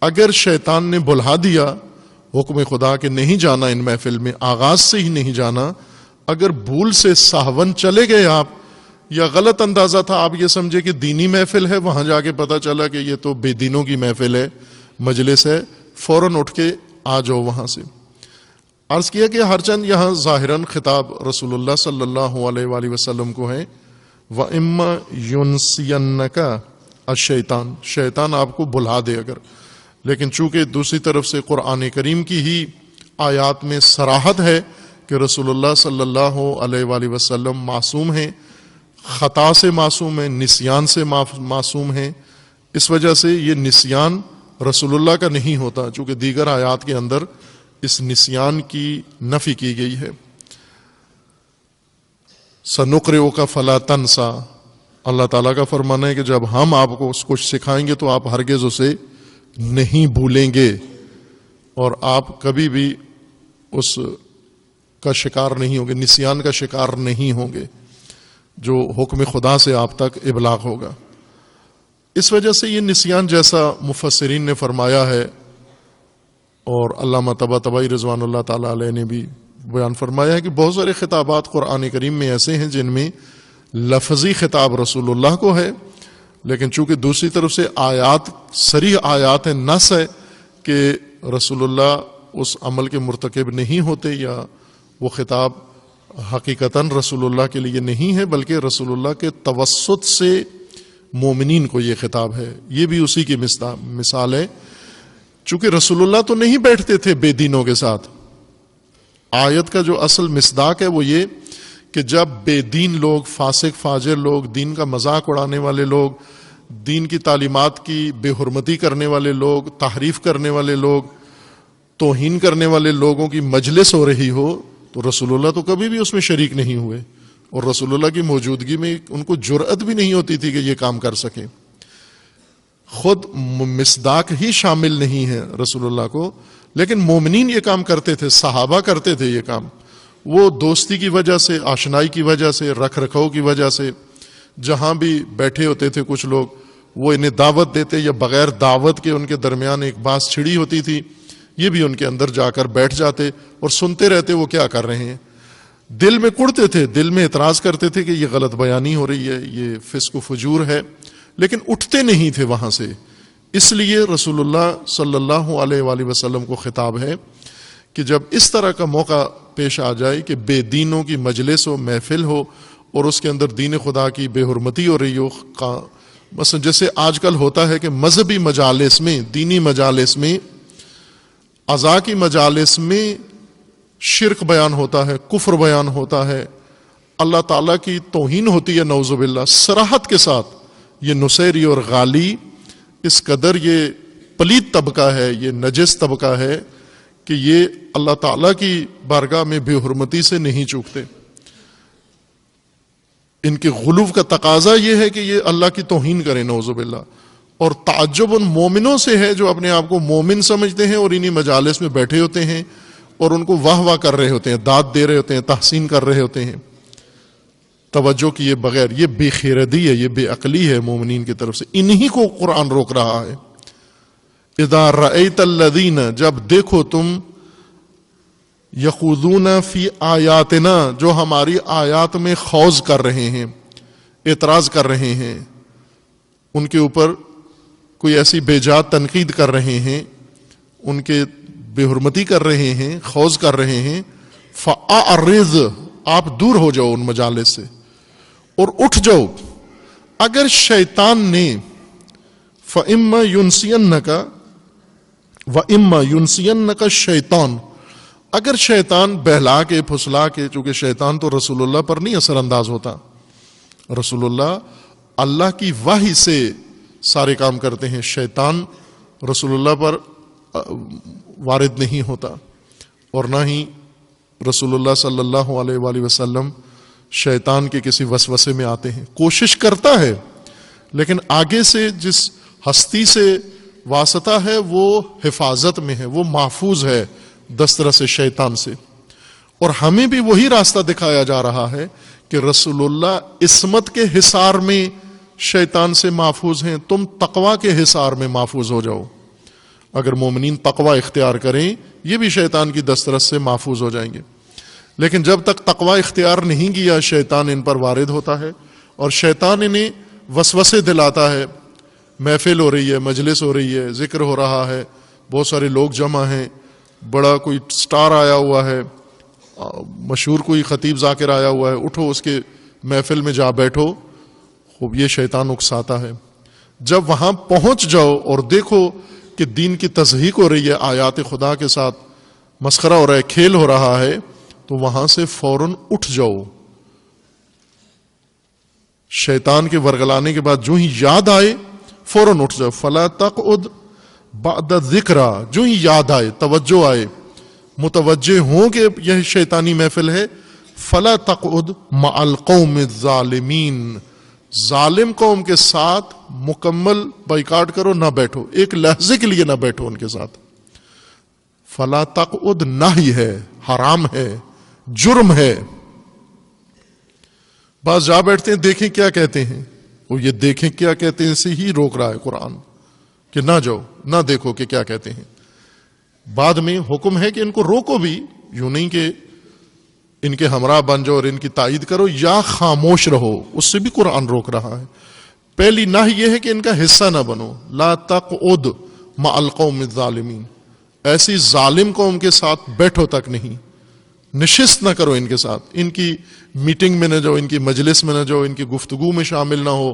Speaker 1: اگر شیطان نے بلا دیا حکم خدا کہ نہیں جانا ان محفل میں، آغاز سے ہی نہیں جانا، اگر بھول سے سہون چلے گئے آپ، یا غلط اندازہ تھا، آپ یہ سمجھے کہ دینی محفل ہے، وہاں جا کے پتہ چلا کہ یہ تو بے دینوں کی محفل ہے، مجلس ہے، فوراً اٹھ کے آ جاؤ وہاں سے۔ عرض کیا کہ ہر چند یہاں ظاہراً خطاب رسول اللہ صلی اللہ علیہ وآلہ وسلم کو ہے۔ وَإِمَّا يُنْسِيَنَّكَ الشیطان، شیطان آپ کو بھلا دے اگر، لیکن چونکہ دوسری طرف سے قرآن کریم کی ہی آیات میں صراحت ہے کہ رسول اللہ صلی اللہ علیہ وآلہ وسلم معصوم ہیں، خطا سے معصوم ہیں، نسیان سے معصوم ہیں، اس وجہ سے یہ نسیان رسول اللہ کا نہیں ہوتا، چونکہ دیگر آیات کے اندر اس نسیان کی نفی کی گئی ہے۔ سنقرئک فلا تنسا، اللہ تعالیٰ کا فرمانا ہے کہ جب ہم آپ کو کچھ سکھائیں گے تو آپ ہرگز اسے نہیں بھولیں گے، اور آپ کبھی بھی اس کا شکار نہیں ہوں گے، نسیان کا شکار نہیں ہوں گے جو حکم خدا سے آپ تک ابلاغ ہوگا۔ اس وجہ سے یہ نسیان جیسا مفسرین نے فرمایا ہے، اور علامہ طباطبائی رضوان اللہ تعالیٰ علیہ نے بھی بیان فرمایا ہے کہ بہت سارے خطابات قرآن کریم میں ایسے ہیں جن میں لفظی خطاب رسول اللہ کو ہے، لیکن چونکہ دوسری طرف سے آیات صریح آیات نص ہے کہ رسول اللہ اس عمل کے مرتکب نہیں ہوتے، یا وہ خطاب حقیقتاً رسول اللہ کے لیے نہیں ہے بلکہ رسول اللہ کے توسط سے مومنین کو یہ خطاب ہے۔ یہ بھی اسی کی مثال ہے، چونکہ رسول اللہ تو نہیں بیٹھتے تھے بے دینوں کے ساتھ۔ آیت کا جو اصل مصداق ہے وہ یہ کہ جب بے دین لوگ، فاسق فاجر لوگ، دین کا مذاق اڑانے والے لوگ، دین کی تعلیمات کی بے حرمتی کرنے والے لوگ، تحریف کرنے والے لوگ، توہین کرنے والے لوگوں کی مجلس ہو رہی ہو تو رسول اللہ تو کبھی بھی اس میں شریک نہیں ہوئے، اور رسول اللہ کی موجودگی میں ان کو جرأت بھی نہیں ہوتی تھی کہ یہ کام کر سکیں۔ خود مصداق ہی شامل نہیں ہے رسول اللہ کو، لیکن مومنین یہ کام کرتے تھے، صحابہ کرتے تھے یہ کام۔ وہ دوستی کی وجہ سے، آشنائی کی وجہ سے، رکھ رکھاؤ کی وجہ سے جہاں بھی بیٹھے ہوتے تھے کچھ لوگ، وہ انہیں دعوت دیتے یا بغیر دعوت کے ان کے درمیان ایک بات چھڑی ہوتی تھی، یہ بھی ان کے اندر جا کر بیٹھ جاتے اور سنتے رہتے وہ کیا کر رہے ہیں۔ دل میں کڑتے تھے، دل میں اعتراض کرتے تھے کہ یہ غلط بیانی ہو رہی ہے، یہ فسق و فجور ہے، لیکن اٹھتے نہیں تھے وہاں سے۔ اس لیے رسول اللہ صلی اللہ علیہ وآلہ وسلم کو خطاب ہے کہ جب اس طرح کا موقع پیش آ جائے کہ بے دینوں کی مجلس ہو، محفل ہو، اور اس کے اندر دین خدا کی بے حرمتی ہو رہی ہو، مثلا جیسے آج کل ہوتا ہے کہ مذہبی مجالس میں، دینی مجالس میں، عزا کی مجالس میں شرک بیان ہوتا ہے، کفر بیان ہوتا ہے، اللہ تعالیٰ کی توہین ہوتی ہے نعوذ باللہ صراحت کے ساتھ۔ یہ نصیری اور غالی اس قدر یہ پلید طبقہ ہے، یہ نجس طبقہ ہے کہ یہ اللہ تعالیٰ کی بارگاہ میں بے حرمتی سے نہیں چوکتے۔ ان کے غلو کا تقاضا یہ ہے کہ یہ اللہ کی توہین کریں نعوذ باللہ، اور تعجب ان مومنوں سے ہے جو اپنے آپ کو مومن سمجھتے ہیں اور انہی مجالس میں بیٹھے ہوتے ہیں اور ان کو واہ واہ کر رہے ہوتے ہیں، داد دے رہے ہوتے ہیں، تحسین کر رہے ہوتے ہیں توجہ کیے بغیر۔ یہ بے خیردی ہے، یہ بے عقلی ہے مومنین کی طرف سے، انہی کو قرآن روک رہا ہے۔ اذا رأیت الذین، جب دیکھو تم، یخوضون فی آیاتنا، جو ہماری آیات میں خوض کر رہے ہیں، اعتراض کر رہے ہیں، ان کے اوپر کوئی ایسی بے جا تنقید کر رہے ہیں، ان کے بے حرمتی کر رہے ہیں، خوض کر رہے ہیں، فأعرض، آپ دور ہو جاؤ ان مجالس سے اور اٹھ جاؤ۔ اگر شیطان نے فَإِمَّا يُنْسِيَنَّكَ وَإِمَّا يُنْسِيَنَّكَ الشَّيْطَانُ، اگر شیطان بہلا کے پھسلا کے، چونکہ شیطان تو رسول اللہ پر نہیں اثر انداز ہوتا، رسول اللہ اللہ کی وحی سے سارے کام کرتے ہیں، شیطان رسول اللہ پر وارد نہیں ہوتا، اور نہ ہی رسول اللہ صلی اللہ علیہ وآلہ وسلم شیطان کے کسی وسوسے میں آتے ہیں۔ کوشش کرتا ہے لیکن آگے سے جس ہستی سے واسطہ ہے وہ حفاظت میں ہے، وہ محفوظ ہے دسترس شیطان سے، اور ہمیں بھی وہی راستہ دکھایا جا رہا ہے کہ رسول اللہ عصمت کے حصار میں شیطان سے محفوظ ہیں، تم تقوی کے حصار میں محفوظ ہو جاؤ۔ اگر مومنین تقوی اختیار کریں یہ بھی شیطان کی دسترس سے محفوظ ہو جائیں گے، لیکن جب تک تقوی اختیار نہیں کیا شیطان ان پر وارد ہوتا ہے، اور شیطان انہیں وسوسے دلاتا ہے۔ محفل ہو رہی ہے، مجلس ہو رہی ہے، ذکر ہو رہا ہے، بہت سارے لوگ جمع ہیں، بڑا کوئی سٹار آیا ہوا ہے، مشہور کوئی خطیب ذاکر آیا ہوا ہے، اٹھو اس کے محفل میں جا بیٹھو، خوب یہ شیطان اکساتا ہے۔ جب وہاں پہنچ جاؤ اور دیکھو کہ دین کی تضحیق ہو رہی ہے، آیات خدا کے ساتھ مسخرہ ہو رہا ہے، کھیل ہو رہا ہے، تو وہاں سے فوراً اٹھ جاؤ۔ شیطان کے ورگلانے کے بعد جو ہی یاد آئے فوراً اٹھ جاؤ۔ فلا تقعد بعد الذکریٰ، جو ہی یاد آئے، توجہ آئے، متوجہ ہوں کہ یہ شیطانی محفل ہے، فلا تقعد مع القوم الظالمین، ظالم قوم کے ساتھ مکمل بائیکاٹ کرو، نہ بیٹھو، ایک لحظے کے لیے نہ بیٹھو ان کے ساتھ. فلا تقعد نہی ہے، حرام ہے، جرم ہے. بعض جا بیٹھتے ہیں دیکھیں کیا کہتے ہیں، وہ یہ دیکھیں کیا کہتے ہیں سے ہی روک رہا ہے قرآن کہ نہ جاؤ، نہ دیکھو کہ کیا کہتے ہیں. بعد میں حکم ہے کہ ان کو روکو بھی، یوں نہیں کہ ان کے ہمراہ بن جاؤ اور ان کی تائید کرو، یا خاموش رہو، اس سے بھی قرآن روک رہا ہے. پہلی نہی یہ ہے کہ ان کا حصہ نہ بنو، لا تقعد مع القوم الظالمین، ایسی ظالم قوم کے ساتھ بیٹھو تک نہیں، نشست نہ کرو ان کے ساتھ، ان کی میٹنگ میں نہ جاؤ، ان کی مجلس میں نہ جاؤ، ان کی گفتگو میں شامل نہ ہو،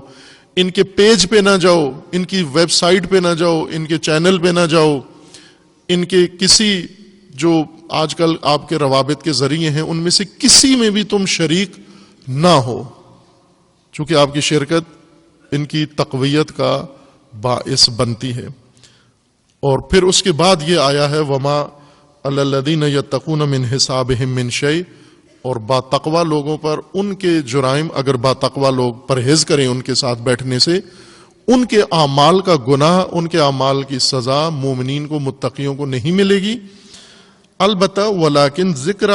Speaker 1: ان کے پیج پہ نہ جاؤ، ان کی ویب سائٹ پہ نہ جاؤ، ان کے چینل پہ نہ جاؤ، ان کے کسی جو آج کل آپ کے روابط کے ذریعے ہیں ان میں سے کسی میں بھی تم شریک نہ ہو، چونکہ آپ کی شرکت ان کی تقویت کا باعث بنتی ہے. اور پھر اس کے بعد یہ آیا ہے وما علی الذین یتقون من حسابہم من شیء، اور با تقوی لوگوں پر ان کے جرائم، اگر با تقوی لوگ پرہیز کریں ان کے ساتھ بیٹھنے سے، ان کے اعمال کا گناہ، ان کے اعمال کی سزا مومنین کو، متقیوں کو نہیں ملے گی. البتہ ولیکن ذکر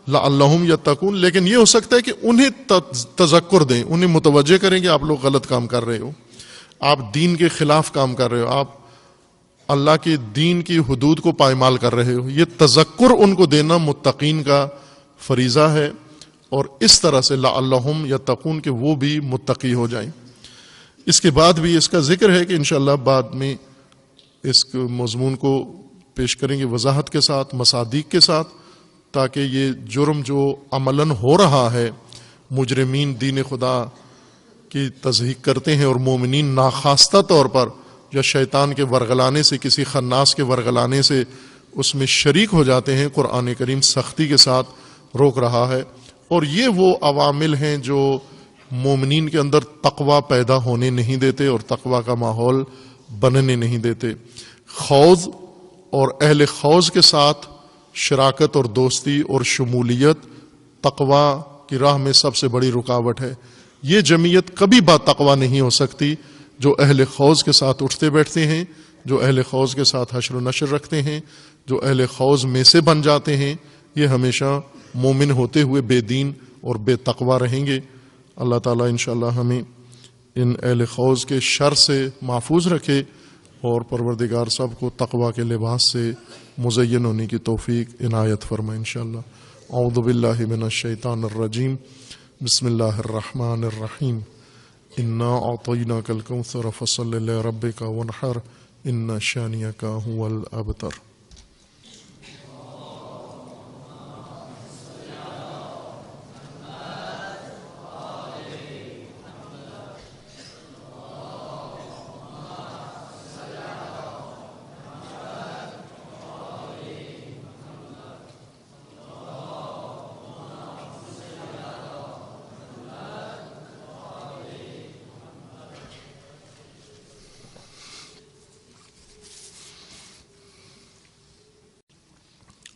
Speaker 1: لعلہم یتقون، لیکن یہ ہو سکتا ہے کہ انہیں تذکر دیں، انہیں متوجہ کریں کہ آپ لوگ غلط کام کر رہے ہو، آپ دین کے خلاف کام کر رہے ہو، آپ اللہ کے دین کی حدود کو پائمال کر رہے ہو. یہ تذکر ان کو دینا متقین کا فریضہ ہے، اور اس طرح سے لعلہم یتقون کہ وہ بھی متقی ہو جائیں. اس کے بعد بھی اس کا ذکر ہے کہ انشاءاللہ بعد میں اس مضمون کو پیش کریں گے وضاحت کے ساتھ، مصادیق کے ساتھ، تاکہ یہ جرم جو عملاً ہو رہا ہے، مجرمین دین خدا کی تضحیق کرتے ہیں اور مومنین ناخواستہ طور پر یا شیطان کے ورغلانے سے، کسی خناس کے ورغلانے سے اس میں شریک ہو جاتے ہیں، قرآن کریم سختی کے ساتھ روک رہا ہے. اور یہ وہ عوامل ہیں جو مومنین کے اندر تقوی پیدا ہونے نہیں دیتے اور تقوی کا ماحول بننے نہیں دیتے. خوض اور اہل خوض کے ساتھ شراکت اور دوستی اور شمولیت تقوی کی راہ میں سب سے بڑی رکاوٹ ہے. یہ جمعیت کبھی با تقوی نہیں ہو سکتی جو اہل خوض کے ساتھ اٹھتے بیٹھتے ہیں، جو اہل خوض کے ساتھ حشر و نشر رکھتے ہیں، جو اہل خوض میں سے بن جاتے ہیں. یہ ہمیشہ مومن ہوتے ہوئے بے دین اور بے تقوی رہیں گے. اللہ تعالیٰ انشاءاللہ ہمیں ان اہل خوض کے شر سے محفوظ رکھے، اور پروردگار سب کو تقوی کے لباس سے مزین ہونے کی توفیق عنایت فرمائے انشاءاللہ. اعوذ باللہ من الشیطان الرجیم، بسم اللہ الرحمن الرحیم. انا اعطیناک الکوثر فصل لربک وانحر ان شانئک هو الابتر.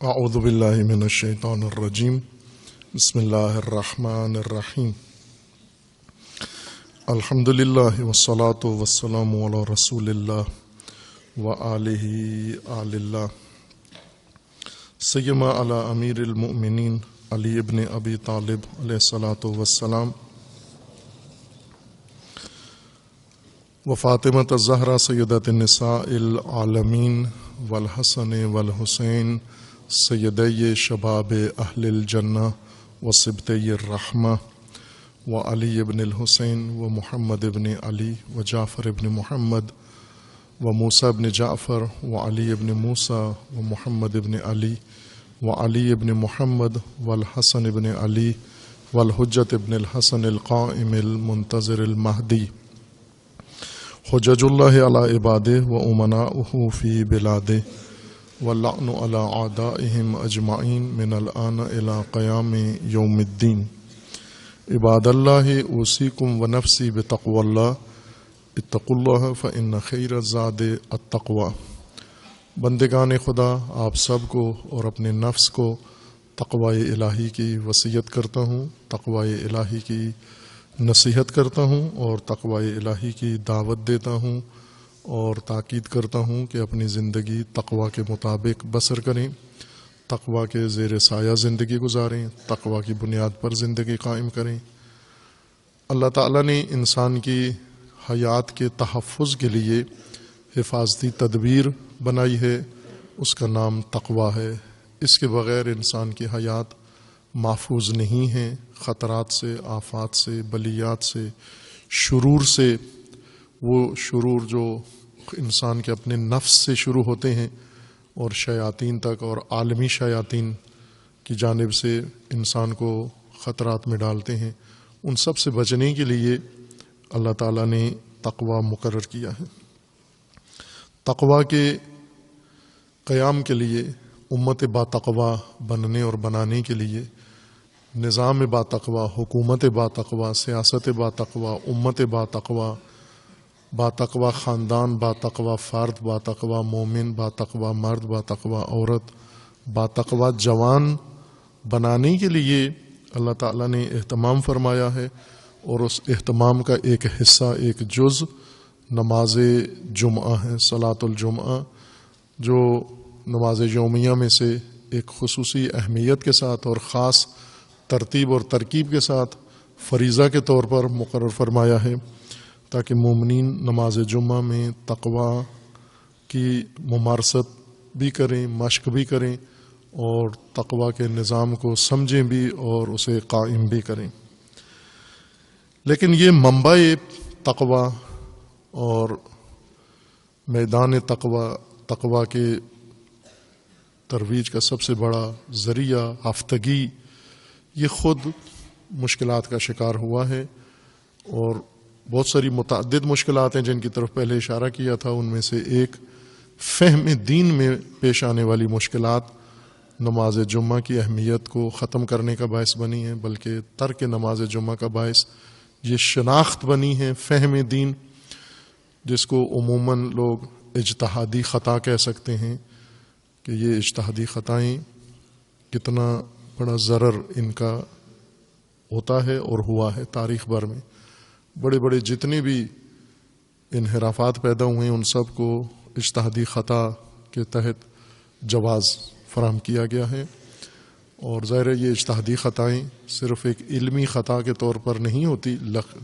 Speaker 1: اعوذ باللہ من الشیطان الرجیم، بسم اللہ الرحمن الرحیم. الحمد للہ والصلاة والسلام علی رسول اللہ وآلہ آل اللہ، سیما علی امیر المؤمنین علی ابن ابی طالب علیہ الصلاة والسلام، وفاطمۃ الزہرا سیدۃ النساء العالمین، والحسن والحسین سیدی شباب اہل الجنہ وصبطی الرحمہ، وعلی ابن الحسین ومحمد ابن علی وجعفر ابن محمد وموسیٰ ابن جعفر وعلی ابن موسیٰ ومحمد ابن علی وعلی ابن محمد والحسن ابن علی والحجت ابن الحسن القائم المنتظر المہدی، حجج اللہ علی عبادہ وامناؤہ فی بلادہ، واللعن علی اعدائہم اجمعین من الآن الی قیام یوم الدین. عباد اللہ اوصیکم ونفسی بتقوی اللہ، اتقوا اللہ فإن خیر الزاد التقوی. بندگان خدا، آپ سب کو اور اپنے نفس کو تقوی الہی کی وصیت کرتا ہوں، تقوی الہی کی نصیحت کرتا ہوں اور تقوی الہی کی دعوت دیتا ہوں اور تاکید کرتا ہوں کہ اپنی زندگی تقوی کے مطابق بسر کریں، تقوی کے زیر سایہ زندگی گزاریں، تقوی کی بنیاد پر زندگی قائم کریں۔ اللہ تعالیٰ نے انسان کی حیات کے تحفظ کے لیے حفاظتی تدبیر بنائی ہے، اس کا نام تقوی ہے۔ اس کے بغیر انسان کی حیات محفوظ نہیں ہے، خطرات سے، آفات سے، بلیات سے، شرور سے، وہ شرور جو انسان کے اپنے نفس سے شروع ہوتے ہیں اور شیاطین تک اور عالمی شیاطین کی جانب سے انسان کو خطرات میں ڈالتے ہیں، ان سب سے بچنے کے لیے اللہ تعالیٰ نے تقوی مقرر کیا ہے۔ تقوی کے قیام کے لیے، امت با تقوی بننے اور بنانے کے لیے نظام با تقوی، حکومت با تقوی، سیاست با تقوی، امت با تقوی، با تقوی خاندان، با تقوی فرد، با تقوی مومن، با تقوی مرد، با تقوی عورت، با تقوی جوان بنانے کے لیے اللہ تعالیٰ نے اہتمام فرمایا ہے، اور اس اہتمام کا ایک حصہ، ایک جز نماز جمعہ ہے، صلاۃ الجمعہ، جو نماز یومیہ میں سے ایک خصوصی اہمیت کے ساتھ اور خاص ترتیب اور ترکیب کے ساتھ فریضہ کے طور پر مقرر فرمایا ہے، تاکہ مومنین نماز جمعہ میں تقوی کی ممارست بھی کریں، مشق بھی کریں اور تقوی کے نظام کو سمجھیں بھی اور اسے قائم بھی کریں۔ لیکن یہ منبع تقوی اور میدان تقوی کے ترویج کا سب سے بڑا ذریعہ ہفتگی، یہ خود مشکلات کا شکار ہوا ہے، اور بہت ساری متعدد مشکلات ہیں جن کی طرف پہلے اشارہ کیا تھا۔ ان میں سے ایک فہم دین میں پیش آنے والی مشکلات نماز جمعہ کی اہمیت کو ختم کرنے کا باعث بنی ہے، بلکہ ترک نماز جمعہ کا باعث یہ شناخت بنی ہے، فہم دین، جس کو عموماً لوگ اجتہادی خطا کہہ سکتے ہیں، کہ یہ اجتہادی خطائیں کتنا بڑا ضرر ان کا ہوتا ہے اور ہوا ہے تاریخ بھر میں۔ بڑے بڑے جتنے بھی انحرافات پیدا ہوئے ہیں ان سب کو اجتہادی خطا کے تحت جواز فراہم کیا گیا ہے، اور ظاہر ہے یہ اجتہادی خطائیں صرف ایک علمی خطا کے طور پر نہیں ہوتی،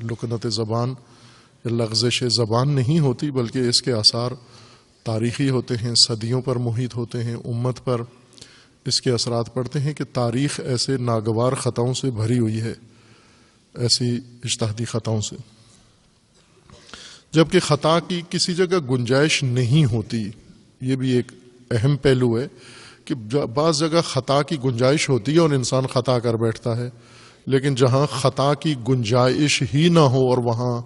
Speaker 1: لکنت زبان یا لغزش زبان نہیں ہوتی، بلکہ اس کے آثار تاریخی ہوتے ہیں، صدیوں پر محیط ہوتے ہیں، امت پر اس کے اثرات پڑتے ہیں کہ تاریخ ایسے ناگوار خطاؤں سے بھری ہوئی ہے، ایسی اجتہادی خطاؤں سے۔ جبکہ خطا کی کسی جگہ گنجائش نہیں ہوتی، یہ بھی ایک اہم پہلو ہے کہ بعض جگہ خطا کی گنجائش ہوتی ہے اور انسان خطا کر بیٹھتا ہے، لیکن جہاں خطا کی گنجائش ہی نہ ہو اور وہاں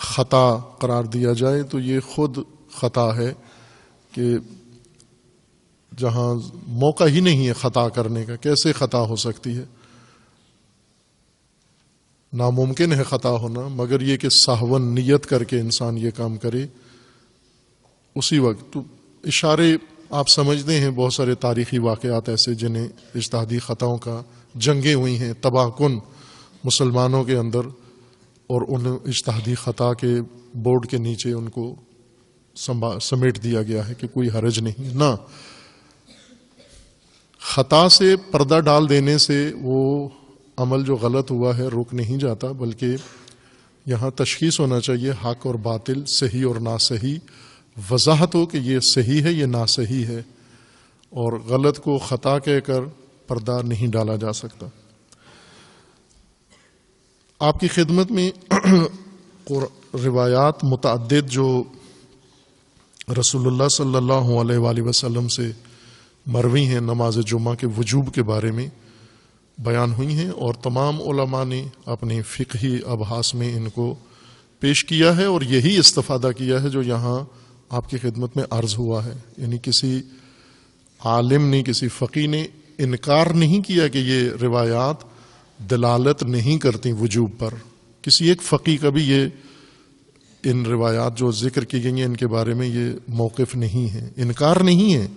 Speaker 1: خطا قرار دیا جائے تو یہ خود خطا ہے، کہ جہاں موقع ہی نہیں ہے خطا کرنے کا، کیسے خطا ہو سکتی ہے؟ ناممکن ہے خطا ہونا، مگر یہ کہ سہون نیت کر کے انسان یہ کام کرے اسی وقت۔ تو اشارے آپ سمجھتے ہیں، بہت سارے تاریخی واقعات ایسے جنہیں اجتہادی خطاؤں کا جنگیں ہوئی ہیں تباہ کن مسلمانوں کے اندر، اور ان اجتہادی خطا کے بورڈ کے نیچے ان کو سمیٹ دیا گیا ہے کہ کوئی حرج نہیں۔ نہ، خطا سے پردہ ڈال دینے سے وہ عمل جو غلط ہوا ہے رک نہیں جاتا، بلکہ یہاں تشخیص ہونا چاہیے حق اور باطل، صحیح اور ناصحیح، وضاحت ہو کہ یہ صحیح ہے، یہ ناصحیح ہے، اور غلط کو خطا کہہ کر پردہ نہیں ڈالا جا سکتا۔ آپ کی خدمت میں روایات متعدد جو رسول اللہ صلی اللہ علیہ وآلہ وسلم سے مروی ہیں نماز جمعہ کے وجوب کے بارے میں بیان ہوئی ہیں، اور تمام علماء نے اپنے فقہی ابحاث میں ان کو پیش کیا ہے، اور یہی استفادہ کیا ہے جو یہاں آپ کی خدمت میں عرض ہوا ہے۔ یعنی کسی عالم نے، کسی فقی نے انکار نہیں کیا کہ یہ روایات دلالت نہیں کرتی وجوب پر۔ کسی ایک فقی کا بھی یہ ان روایات جو ذکر کی گئی ہیں ان کے بارے میں یہ موقف نہیں ہے، انکار نہیں ہے۔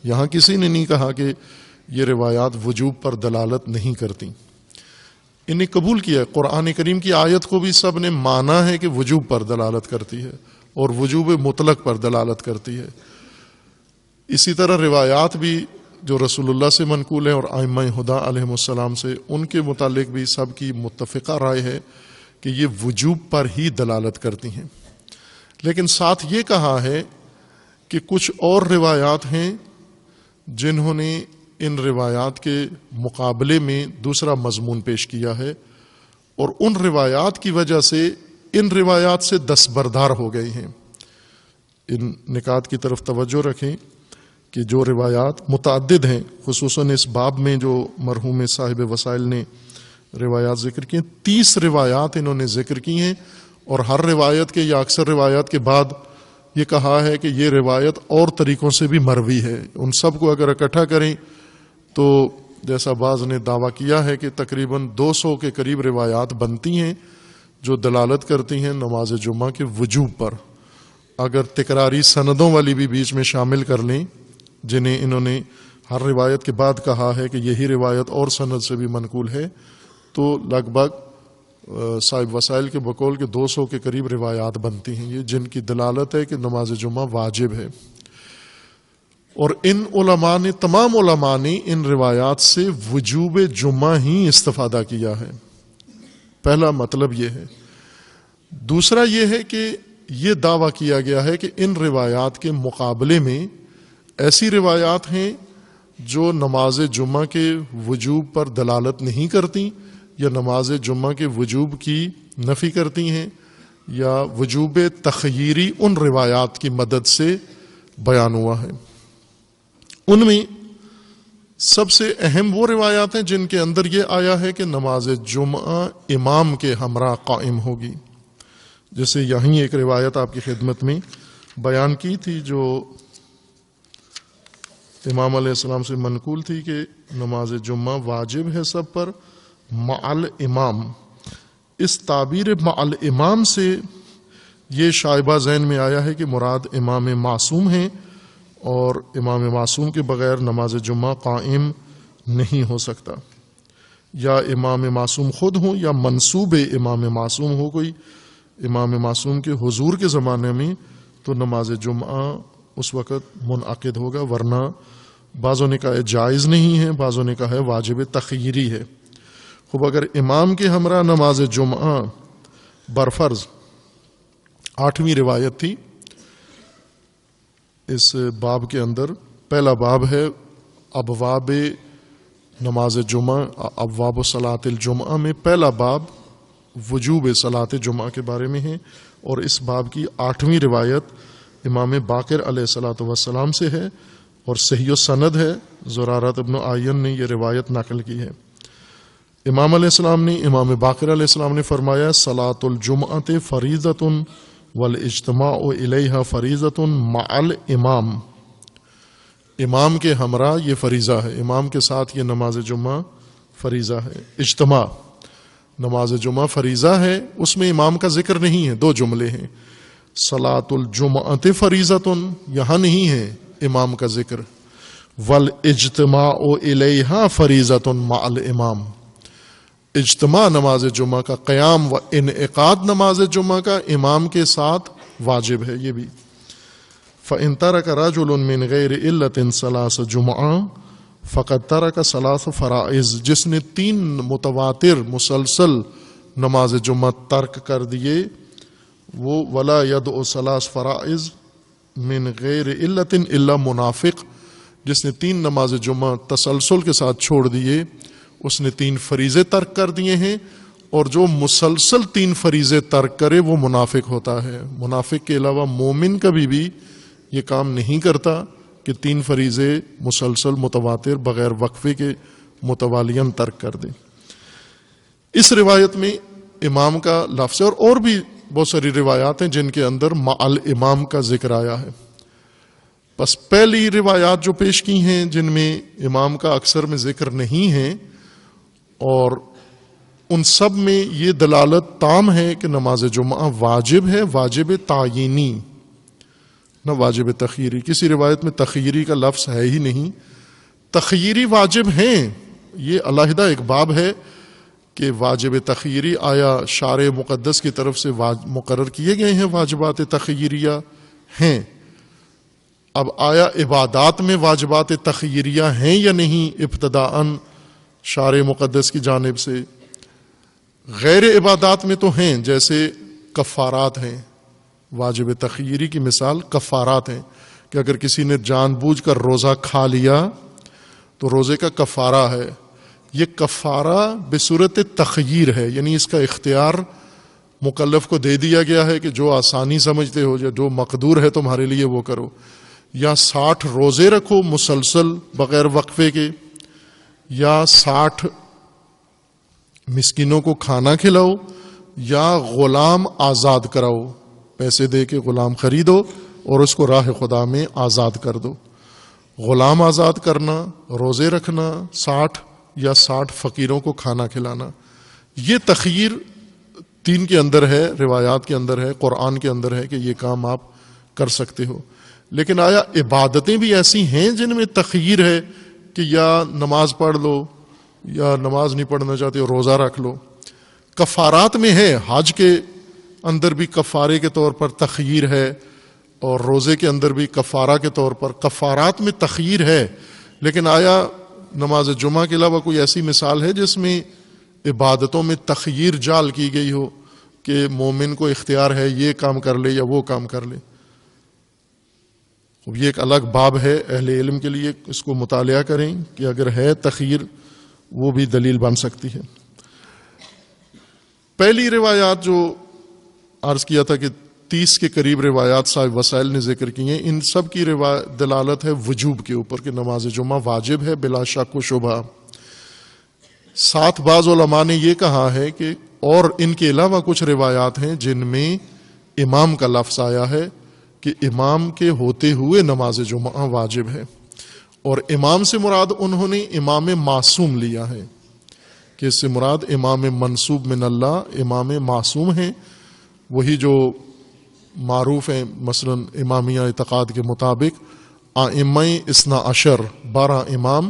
Speaker 1: یہاں کسی نے نہیں کہا کہ یہ روایات وجوب پر دلالت نہیں کرتی. انہیں قبول کیا. قرآن کریم کی آیت کو بھی سب نے مانا ہے کہ وجوب پر دلالت کرتی ہے اور وجوب مطلق پر دلالت کرتی ہے. اسی طرح روایات بھی جو رسول اللہ سے منقول ہیں اور ائمہ ہدی علیہم السلام سے، ان کے متعلق بھی سب کی متفقہ رائے ہے کہ یہ وجوب پر ہی دلالت کرتی ہیں. لیکن ساتھ یہ کہا ہے کہ کچھ اور روایات ہیں جنہوں نے ان روایات کے مقابلے میں دوسرا مضمون پیش کیا ہے، اور ان روایات کی وجہ سے ان روایات سے دستبردار ہو گئے ہیں. ان نکات کی طرف توجہ رکھیں کہ جو روایات متعدد ہیں، خصوصاً اس باب میں جو مرحوم صاحب وسائل نے روایات ذکر کی ہیں، 30 روایات انہوں نے ذکر کی ہیں، اور ہر روایت کے یا اکثر روایات کے بعد یہ کہا ہے کہ یہ روایت اور طریقوں سے بھی مروی ہے. ان سب کو اگر اکٹھا کریں تو جیسا بعض نے دعویٰ کیا ہے کہ تقریباً 200 کے قریب روایات بنتی ہیں جو دلالت کرتی ہیں نماز جمعہ کے وجوب پر. اگر تکراری سندوں والی بھی بیچ میں شامل کر لیں جنہیں انہوں نے ہر روایت کے بعد کہا ہے کہ یہی روایت اور سند سے بھی منقول ہے، تو لگ بھگ صاحب وسائل کے بقول کے 200 کے قریب روایات بنتی ہیں یہ جن کی دلالت ہے کہ نماز جمعہ واجب ہے. اور ان علماء نے، تمام علماء نے ان روایات سے وجوب جمعہ ہی استفادہ کیا ہے. پہلا مطلب یہ ہے. دوسرا یہ ہے کہ یہ دعویٰ کیا گیا ہے کہ ان روایات کے مقابلے میں ایسی روایات ہیں جو نماز جمعہ کے وجوب پر دلالت نہیں کرتی، یا نماز جمعہ کے وجوب کی نفی کرتی ہیں، یا وجوب تخییری ان روایات کی مدد سے بیان ہوا ہے. ان میں سب سے اہم وہ روایات ہیں جن کے اندر یہ آیا ہے کہ نماز جمعہ امام کے ہمراہ قائم ہوگی. جیسے یہیں ایک روایت آپ کی خدمت میں بیان کی تھی جو امام علیہ السلام سے منقول تھی کہ نماز جمعہ واجب ہے سب پر مع الامام. اس تعبیر مع الامام سے یہ شائبہ ذہن میں آیا ہے کہ مراد امام معصوم ہیں، اور امام معصوم کے بغیر نماز جمعہ قائم نہیں ہو سکتا. یا امام معصوم خود ہوں یا منصوب امام معصوم ہو کوئی امام معصوم کے حضور کے زمانے میں، تو نماز جمعہ اس وقت منعقد ہوگا. ورنہ بعضوں نے کہا ہے جائز نہیں ہے، بعضوں نے کہا ہے واجب تخییری ہے. خوب اگر امام کے ہمراہ نماز جمعہ برفرض 8ویں روایت تھی اس باب کے اندر. پہلا باب ہے ابواب نماز جمعہ، ابواب صلاۃ الجمعہ میں پہلا باب وجوب صلاۃ جمعہ کے بارے میں ہے، اور اس باب کی 8ویں روایت امام باقر علیہ الصلاۃ والسلام سے ہے اور صحیح السند ہے. زرارۃ ابن عین نے یہ روایت نقل کی ہے. امام علیہ السلام نے، امام باقر علیہ السلام نے فرمایا صلاۃ الجمعۃ فریضۃ والاجتماع الیہا فریضۃ مع الامام. امام کے ہمراہ یہ فریضہ ہے، امام کے ساتھ یہ نماز جمعہ فریضہ ہے. اجتماع نماز جمعہ فریضہ ہے، اس میں امام کا ذکر نہیں ہے. 2 جملے ہیں، صلاۃ الجمعۃ فریضۃ یہاں نہیں ہے امام کا ذکر، والاجتماع الیہا فریضۃ مع الامام. اجتماع نماز جمعہ کا، قیام و انعقاد نماز جمعہ کا امام کے ساتھ واجب ہے. یہ بھی فَإِن تَرَكَ رَجُلٌ مِّن غَيْرِ عِلَّةٍ ثَلَاثَ جُمُعَ فَقَدْ تَرَكَ ثَلَاثَ فَرَائِض. جس نے 3 متواتر مسلسل نماز جمعہ ترک کر دیے وہ وَلَا يَدْعُ ثَلَاث فَرَائِض مِّن غَيْرِ عِلَّةٍ إِلَّا منافق. جس نے 3 نماز جمعہ تسلسل کے ساتھ چھوڑ دیے اس نے 3 فریضے ترک کر دیے ہیں، اور جو مسلسل 3 فریضے ترک کرے وہ منافق ہوتا ہے. منافق کے علاوہ مومن کبھی بھی یہ کام نہیں کرتا کہ 3 فریضے مسلسل متواتر بغیر وقفے کے متوالیاً ترک کر دے. اس روایت میں امام کا لفظ ہے، اور بھی بہت ساری روایات ہیں جن کے اندر مع الامام کا ذکر آیا ہے. بس پہلی روایات جو پیش کی ہیں جن میں امام کا اکثر میں ذکر نہیں ہے، اور ان سب میں یہ دلالت تام ہے کہ نماز جمعہ واجب ہے، واجب تعیینی نہ واجب تخییری. کسی روایت میں تخییری کا لفظ ہے ہی نہیں، تخییری واجب ہیں، یہ علیحدہ ایک باب ہے کہ واجب تخییری آیا شارع مقدس کی طرف سے مقرر کیے گئے ہیں واجبات تخییریہ ہیں. اب آیا عبادات میں واجبات تخییریہ ہیں یا نہیں ابتداءً شارع مقدس کی جانب سے؟ غیر عبادات میں تو ہیں، جیسے کفارات ہیں. واجب تخییری کی مثال کفارات ہیں کہ اگر کسی نے جان بوجھ کر روزہ کھا لیا تو روزے کا کفارہ ہے. یہ کفارہ بصورت تخییر ہے، یعنی اس کا اختیار مکلف کو دے دیا گیا ہے کہ جو آسانی سمجھتے ہو یا جو مقدور ہے تمہارے لیے وہ کرو. یا 60 روزے رکھو مسلسل بغیر وقفے کے، یا 60 مسکینوں کو کھانا کھلاؤ، یا غلام آزاد کراؤ، پیسے دے کے غلام خریدو اور اس کو راہ خدا میں آزاد کر دو. غلام آزاد کرنا، روزے رکھنا 60 یا 60 فقیروں کو کھانا کھلانا، یہ تخییر دین کے اندر ہے، روایات کے اندر ہے، قرآن کے اندر ہے کہ یہ کام آپ کر سکتے ہو. لیکن آیا عبادتیں بھی ایسی ہیں جن میں تخییر ہے کہ یا نماز پڑھ لو، یا نماز نہیں پڑھنا چاہتے ہو روزہ رکھ لو؟ کفارات میں ہے، حج کے اندر بھی کفارے کے طور پر تخییر ہے، اور روزے کے اندر بھی کفارہ کے طور پر کفارات میں تخییر ہے. لیکن آیا نماز جمعہ کے علاوہ کوئی ایسی مثال ہے جس میں عبادتوں میں تخییر جعل کی گئی ہو کہ مومن کو اختیار ہے یہ کام کر لے یا وہ کام کر لے؟ یہ ایک الگ باب ہے، اہل علم کے لیے اس کو مطالعہ کریں کہ اگر ہے تخییر وہ بھی دلیل بن سکتی ہے. پہلی روایات جو عرض کیا تھا کہ 30 کے قریب روایات صاحب وسائل نے ذکر کی ہیں، ان سب کی دلالت ہے وجوب کے اوپر کہ نماز جمعہ واجب ہے بلا شک و شبہ. ساتھ بعض علماء نے یہ کہا ہے کہ اور ان کے علاوہ کچھ روایات ہیں جن میں امام کا لفظ آیا ہے کہ امام کے ہوتے ہوئے نماز جمعہ واجب ہے، اور امام سے مراد انہوں نے امام معصوم لیا ہے کہ اس سے مراد امام منصوب من اللہ امام معصوم ہیں، وہی جو معروف ہیں. مثلا امامیہ اعتقاد کے مطابق ائمہ 12 12 امام،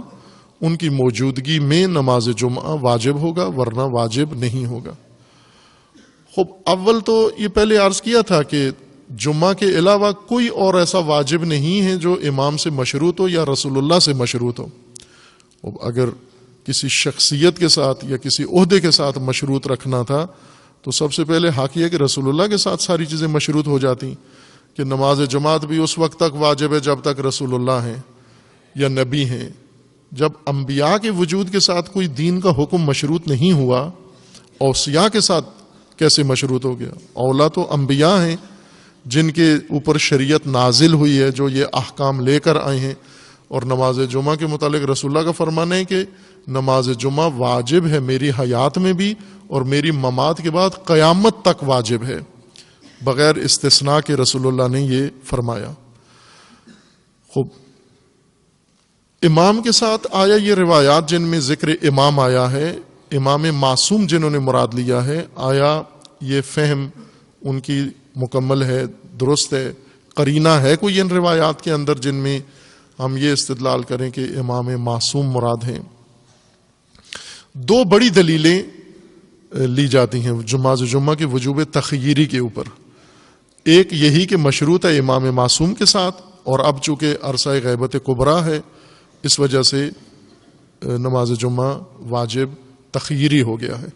Speaker 1: ان کی موجودگی میں نماز جمعہ واجب ہوگا ورنہ واجب نہیں ہوگا. خب اول تو یہ پہلے عرض کیا تھا کہ جمعہ کے علاوہ کوئی اور ایسا واجب نہیں ہے جو امام سے مشروط ہو یا رسول اللہ سے مشروط ہو. اگر کسی شخصیت کے ساتھ یا کسی عہدے کے ساتھ مشروط رکھنا تھا تو سب سے پہلے حق یہ کہ رسول اللہ کے ساتھ ساری چیزیں مشروط ہو جاتی کہ نماز جماعت بھی اس وقت تک واجب ہے جب تک رسول اللہ ہیں یا نبی ہیں. جب انبیاء کے وجود کے ساتھ کوئی دین کا حکم مشروط نہیں ہوا، اوصیاء کے ساتھ کیسے مشروط ہو گیا؟ اولا تو انبیاء ہیں جن کے اوپر شریعت نازل ہوئی ہے، جو یہ احکام لے کر آئے ہیں. اور نماز جمعہ کے متعلق رسول اللہ کا فرمان ہے کہ نماز جمعہ واجب ہے میری حیات میں بھی اور میری ممات کے بعد قیامت تک واجب ہے، بغیر استثناء کے رسول اللہ نے یہ فرمایا. خوب امام کے ساتھ آیا یہ روایات جن میں ذکر امام آیا ہے، امام معصوم جنہوں نے مراد لیا ہے، آیا یہ فہم ان کی مکمل ہے، درست ہے؟ قرینہ ہے کوئی ان روایات کے اندر جن میں ہم یہ استدلال کریں کہ امام معصوم مراد ہیں؟ دو بڑی دلیلیں لی جاتی ہیں نماز جمعہ کے وجوب تخییری کے اوپر. ایک یہی کہ مشروط ہے امام معصوم کے ساتھ، اور اب چونکہ عرصہ غیبت کبریٰ ہے اس وجہ سے نماز جمعہ واجب تخییری ہو گیا ہے.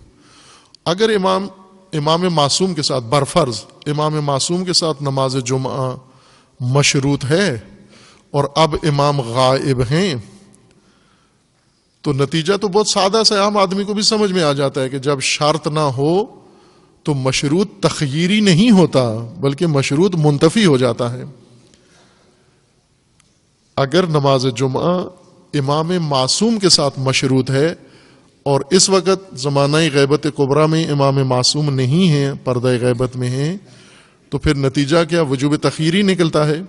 Speaker 1: اگر امام معصوم کے ساتھ برفرض امام معصوم کے ساتھ نماز جمعہ مشروط ہے اور اب امام غائب ہیں تو نتیجہ تو بہت سادہ سا عام آدمی کو بھی سمجھ میں آ جاتا ہے کہ جب شرط نہ ہو تو مشروط تخییری نہیں ہوتا بلکہ مشروط منتفی ہو جاتا ہے. اگر نماز جمعہ امام معصوم کے ساتھ مشروط ہے اور اس وقت زمانہ غیبت کبریٰ میں امام معصوم نہیں ہیں، پردہ غیبت میں ہیں، تو پھر نتیجہ کیا؟ وجوب تخییری نکلتا ہے.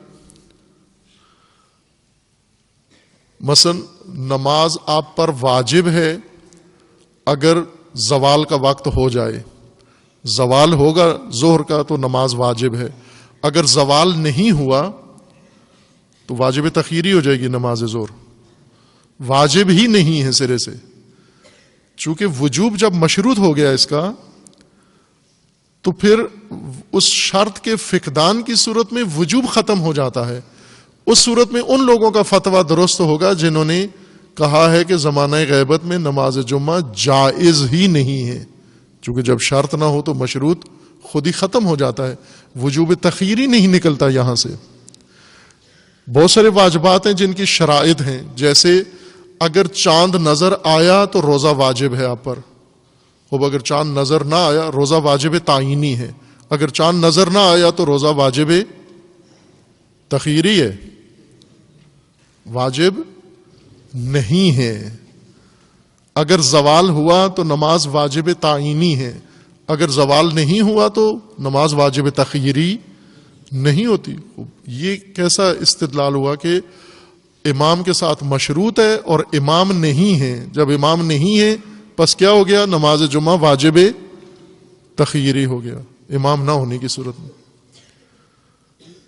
Speaker 1: مثلا نماز آپ پر واجب ہے اگر زوال کا وقت ہو جائے، زوال ہوگا ظہر کا تو نماز واجب ہے. اگر زوال نہیں ہوا تو واجب تخییری ہو جائے گی نماز ظہر. واجب ہی نہیں ہے سرے سے. چونکہ وجوب جب مشروط ہو گیا اس کا تو پھر اس شرط کے فقدان کی صورت میں وجوب ختم ہو جاتا ہے. اس صورت میں ان لوگوں کا فتویٰ درست ہوگا جنہوں نے کہا ہے کہ زمانہ غیبت میں نماز جمعہ جائز ہی نہیں ہے. چونکہ جب شرط نہ ہو تو مشروط خود ہی ختم ہو جاتا ہے, وجوب تخیری نہیں نکلتا یہاں سے. بہت سارے واجبات ہیں جن کی شرائط ہیں, جیسے اگر چاند نظر آیا تو روزہ واجب ہے آپ پر. اب اگر چاند نظر نہ آیا روزہ واجب تعینی ہے, اگر چاند نظر نہ آیا تو روزہ واجب تخیری ہے, واجب نہیں ہے. اگر زوال ہوا تو نماز واجب تعینی ہے, اگر زوال نہیں ہوا تو نماز واجب تخیری نہیں ہوتی. یہ کیسا استدلال ہوا کہ امام کے ساتھ مشروط ہے اور امام نہیں ہے. جب امام نہیں ہے پس کیا ہو گیا, نماز جمعہ واجب تخیری ہو گیا. امام نہ ہونے کی صورت میں,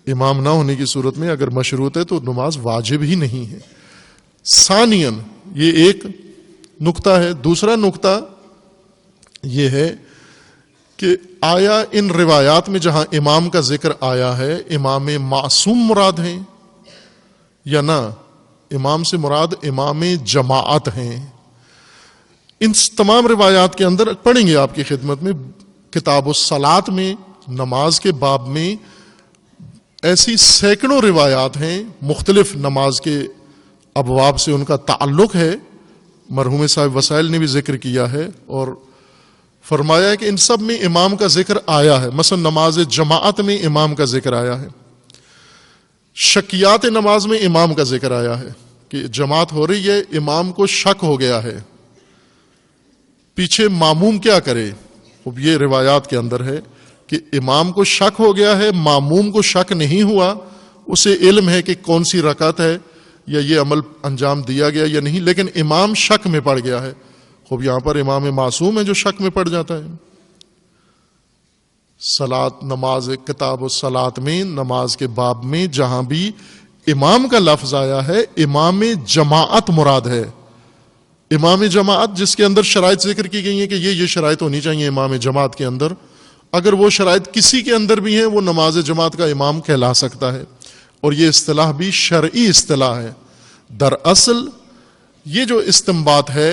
Speaker 1: امام نہ ہونے کی صورت میں اگر مشروط ہے تو نماز واجب ہی نہیں ہے. ثانیاً یہ ایک نقطہ ہے. دوسرا نقطہ یہ ہے کہ آیا ان روایات میں جہاں امام کا ذکر آیا ہے امام معصوم مراد ہیں یا نہ, امام سے مراد امام جماعت ہیں. ان تمام روایات کے اندر پڑھیں گے آپ کی خدمت میں کتاب الصلاۃ میں, نماز کے باب میں ایسی سینکڑوں روایات ہیں, مختلف نماز کے ابواب سے ان کا تعلق ہے. مرحوم صاحب وسائل نے بھی ذکر کیا ہے اور فرمایا ہے کہ ان سب میں امام کا ذکر آیا ہے. مثلا نماز جماعت میں امام کا ذکر آیا ہے, شکیات نماز میں امام کا ذکر آیا ہے کہ جماعت ہو رہی ہے, امام کو شک ہو گیا ہے, پیچھے ماموم کیا کرے. اب یہ روایات کے اندر ہے کہ امام کو شک ہو گیا ہے, ماموم کو شک نہیں ہوا, اسے علم ہے کہ کون سی رکعت ہے یا یہ عمل انجام دیا گیا یا نہیں, لیکن امام شک میں پڑ گیا ہے. خوب یہاں پر امام معصوم ہے جو شک میں پڑ جاتا ہے. صلاۃ نماز کتاب الصلاۃ میں نماز کے باب میں جہاں بھی امام کا لفظ آیا ہے امام جماعت مراد ہے. امام جماعت جس کے اندر شرائط ذکر کی گئی ہیں کہ یہ شرائط ہونی چاہیے امام جماعت کے اندر, اگر وہ شرائط کسی کے اندر بھی ہیں وہ نماز جماعت کا امام کہلا سکتا ہے. اور یہ اصطلاح بھی شرعی اصطلاح ہے. دراصل یہ جو استنباط ہے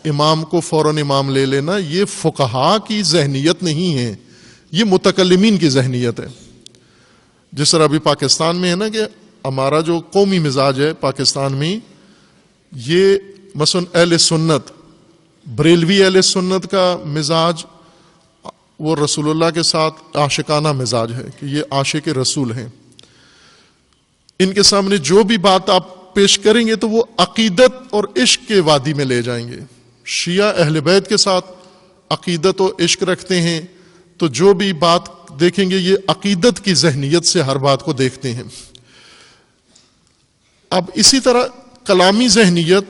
Speaker 1: امام کو فوراً امام لے لینا, یہ فقہا کی ذہنیت نہیں ہے, یہ متکلمین کی ذہنیت ہے. جس طرح ابھی پاکستان میں ہے نا کہ ہمارا جو قومی مزاج ہے پاکستان میں, یہ مثلا اہل سنت بریلوی اہل سنت کا مزاج وہ رسول اللہ کے ساتھ عاشقانہ مزاج ہے کہ یہ عاشق رسول ہیں. ان کے سامنے جو بھی بات آپ پیش کریں گے تو وہ عقیدت اور عشق کے وادی میں لے جائیں گے. شیعہ اہل بیت کے ساتھ عقیدت و عشق رکھتے ہیں تو جو بھی بات دیکھیں گے یہ عقیدت کی ذہنیت سے ہر بات کو دیکھتے ہیں. اب اسی طرح کلامی ذہنیت,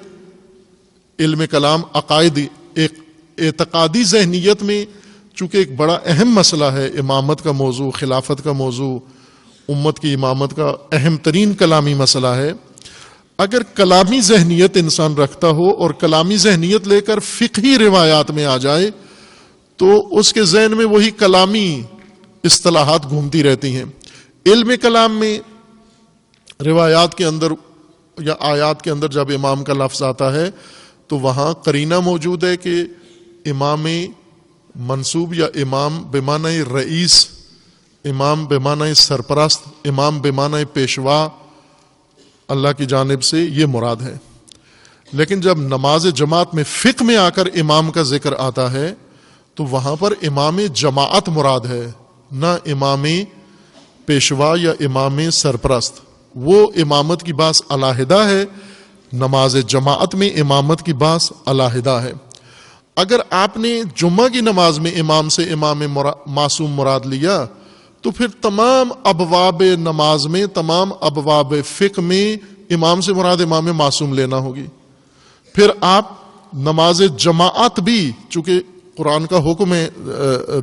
Speaker 1: علم کلام عقائدی ایک اعتقادی ذہنیت میں چونکہ ایک بڑا اہم مسئلہ ہے, امامت کا موضوع, خلافت کا موضوع, امت کی امامت کا اہم ترین کلامی مسئلہ ہے. اگر کلامی ذہنیت انسان رکھتا ہو اور کلامی ذہنیت لے کر فقہی روایات میں آ جائے تو اس کے ذہن میں وہی کلامی اصطلاحات گھومتی رہتی ہیں. علم کلام میں روایات کے اندر یا آیات کے اندر جب امام کا لفظ آتا ہے تو وہاں قرینہ موجود ہے کہ امام منصوب یا امام بمعنی رئیس, امام بمعنی سرپرست, امام بمعنی پیشوا اللہ کی جانب سے یہ مراد ہے. لیکن جب نماز جماعت میں فقہ میں آ کر امام کا ذکر آتا ہے تو وہاں پر امام جماعت مراد ہے, نہ امام پیشوا یا امام سرپرست. وہ امامت کی باس علیحدہ ہے, نماز جماعت میں امامت کی باس علیحدہ ہے. اگر آپ نے جمعہ کی نماز میں امام سے امام معصوم مراد لیا تو پھر تمام ابواب نماز میں, تمام ابواب فقہ میں امام سے مراد امام معصوم لینا ہوگی. پھر آپ نماز جماعت بھی, چونکہ قرآن کا حکم ہے,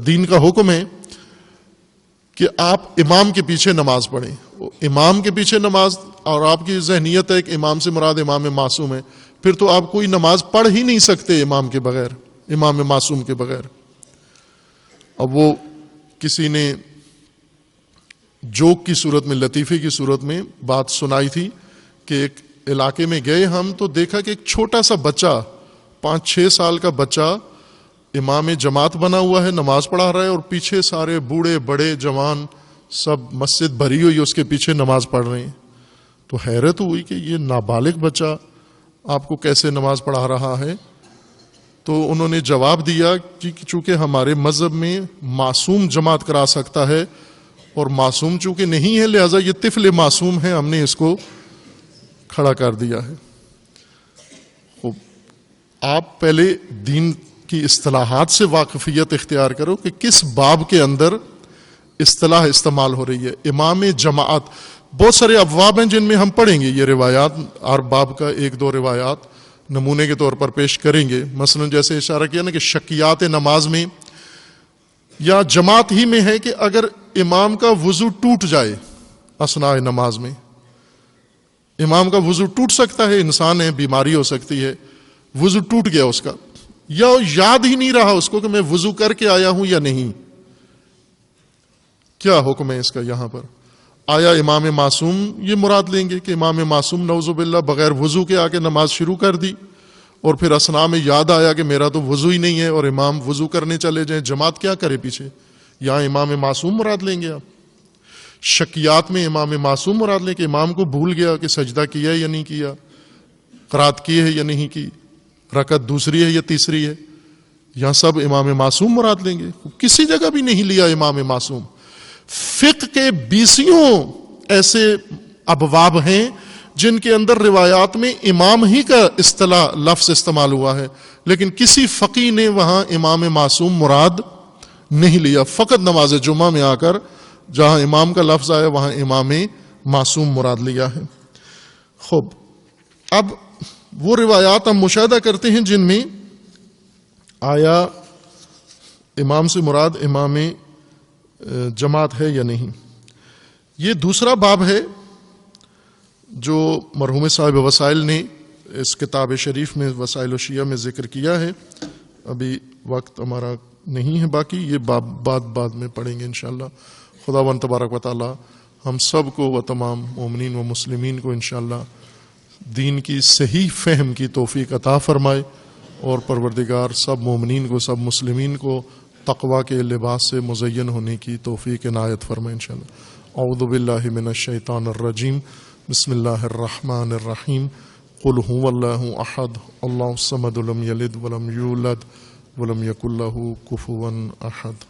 Speaker 1: دین کا حکم ہے کہ آپ امام کے پیچھے نماز پڑھیں, امام کے پیچھے نماز, اور آپ کی ذہنیت ہے کہ امام سے مراد امام معصوم ہے, پھر تو آپ کوئی نماز پڑھ ہی نہیں سکتے امام کے بغیر، امام معصوم کے بغیر۔ اب وہ کسی نے جوک کی صورت میں، لطیفے کی صورت میں بات سنائی تھی کہ ایک علاقے میں گئے ہم تو دیکھا کہ ایک چھوٹا سا بچہ، 5-6 سال کا بچہ امام جماعت بنا ہوا ہے، نماز پڑھا رہا ہے، اور پیچھے سارے بوڑھے بڑے جوان سب مسجد بھری ہوئی اس کے پیچھے نماز پڑھ رہے ہیں۔ تو حیرت ہوئی کہ یہ نابالغ بچہ آپ کو کیسے نماز پڑھا رہا ہے؟ تو انہوں نے جواب دیا کہ چونکہ ہمارے مذہب میں معصوم جماعت کرا سکتا ہے اور معصوم چونکہ نہیں ہے لہذا یہ طفل معصوم ہے، ہم نے اس کو کھڑا کر دیا ہے۔ آپ پہلے دین کی اصطلاحات سے واقفیت اختیار کرو کہ کس باب کے اندر اصطلاح استعمال ہو رہی ہے۔ امام جماعت، بہت سارے ابواب ہیں جن میں ہم پڑھیں گے یہ روایات، ہر باب کا 1-2 روایات نمونے کے طور پر پیش کریں گے۔ مثلا جیسے اشارہ کیا نا کہ شکیات نماز میں یا جماعت ہی میں ہے کہ اگر امام کا وضو ٹوٹ جائے اثناء نماز میں، امام کا وضو ٹوٹ سکتا ہے، انسان ہے، بیماری ہو سکتی ہے، وضو ٹوٹ گیا اس کا، یا یاد ہی نہیں رہا اس کو کہ میں وضو کر کے آیا ہوں یا نہیں، کیا حکم ہے اس کا یہاں پر؟ آیا امام معصوم یہ مراد لیں گے کہ امام معصوم نعوذ باللہ بغیر وضو کے آ کے نماز شروع کر دی اور پھر اثناء میں یاد آیا کہ میرا تو وضو ہی نہیں ہے اور امام وضو کرنے چلے جائیں، جماعت کیا کرے پیچھے؟ یہاں امام معصوم مراد لیں گے آپ۔ شکیات میں امام معصوم مراد لیں کہ امام کو بھول گیا کہ سجدہ کیا ہے یا نہیں کیا، قرات کی ہے یا نہیں کی، رکعت دوسری ہے یا تیسری ہے، یہاں سب امام معصوم مراد لیں گے۔ کسی جگہ بھی نہیں لیا امام معصوم۔ فقہ کے 20 ایسے ابواب ہیں جن کے اندر روایات میں امام ہی کا اصطلاح لفظ استعمال ہوا ہے، لیکن کسی فقی نے وہاں امام معصوم مراد نہیں لیا، فقط نماز جمعہ میں آ کر جہاں امام کا لفظ آیا وہاں امام معصوم مراد لیا ہے۔ خوب، اب وہ روایات ہم مشاہدہ کرتے ہیں جن میں آیا امام سے مراد امام جماعت ہے یا نہیں۔ یہ دوسرا باب ہے جو مرحوم صاحب وسائل نے اس کتاب شریف میں وسائل الشیعہ میں ذکر کیا ہے۔ ابھی وقت ہمارا نہیں ہے باقی، یہ باب بعد میں پڑھیں گے انشاءاللہ۔ خداوند تبارک و تعالی ہم سب کو و تمام مومنین و مسلمین کو انشاءاللہ دین کی صحیح فہم کی توفیق عطا فرمائے، اور پروردگار سب مومنین کو، سب مسلمین کو تقوی کے لباس سے مزین ہونے کی توفیق عنایت فرمائے انشاءاللہ۔ اعوذ باللہ من الشیطان الرجیم، بسم اللہ الرحمن الرحیم، قل هو اللہ احد اللہ الصمد لم یلد ولم یولد ولم یکن لہ کفوا احد۔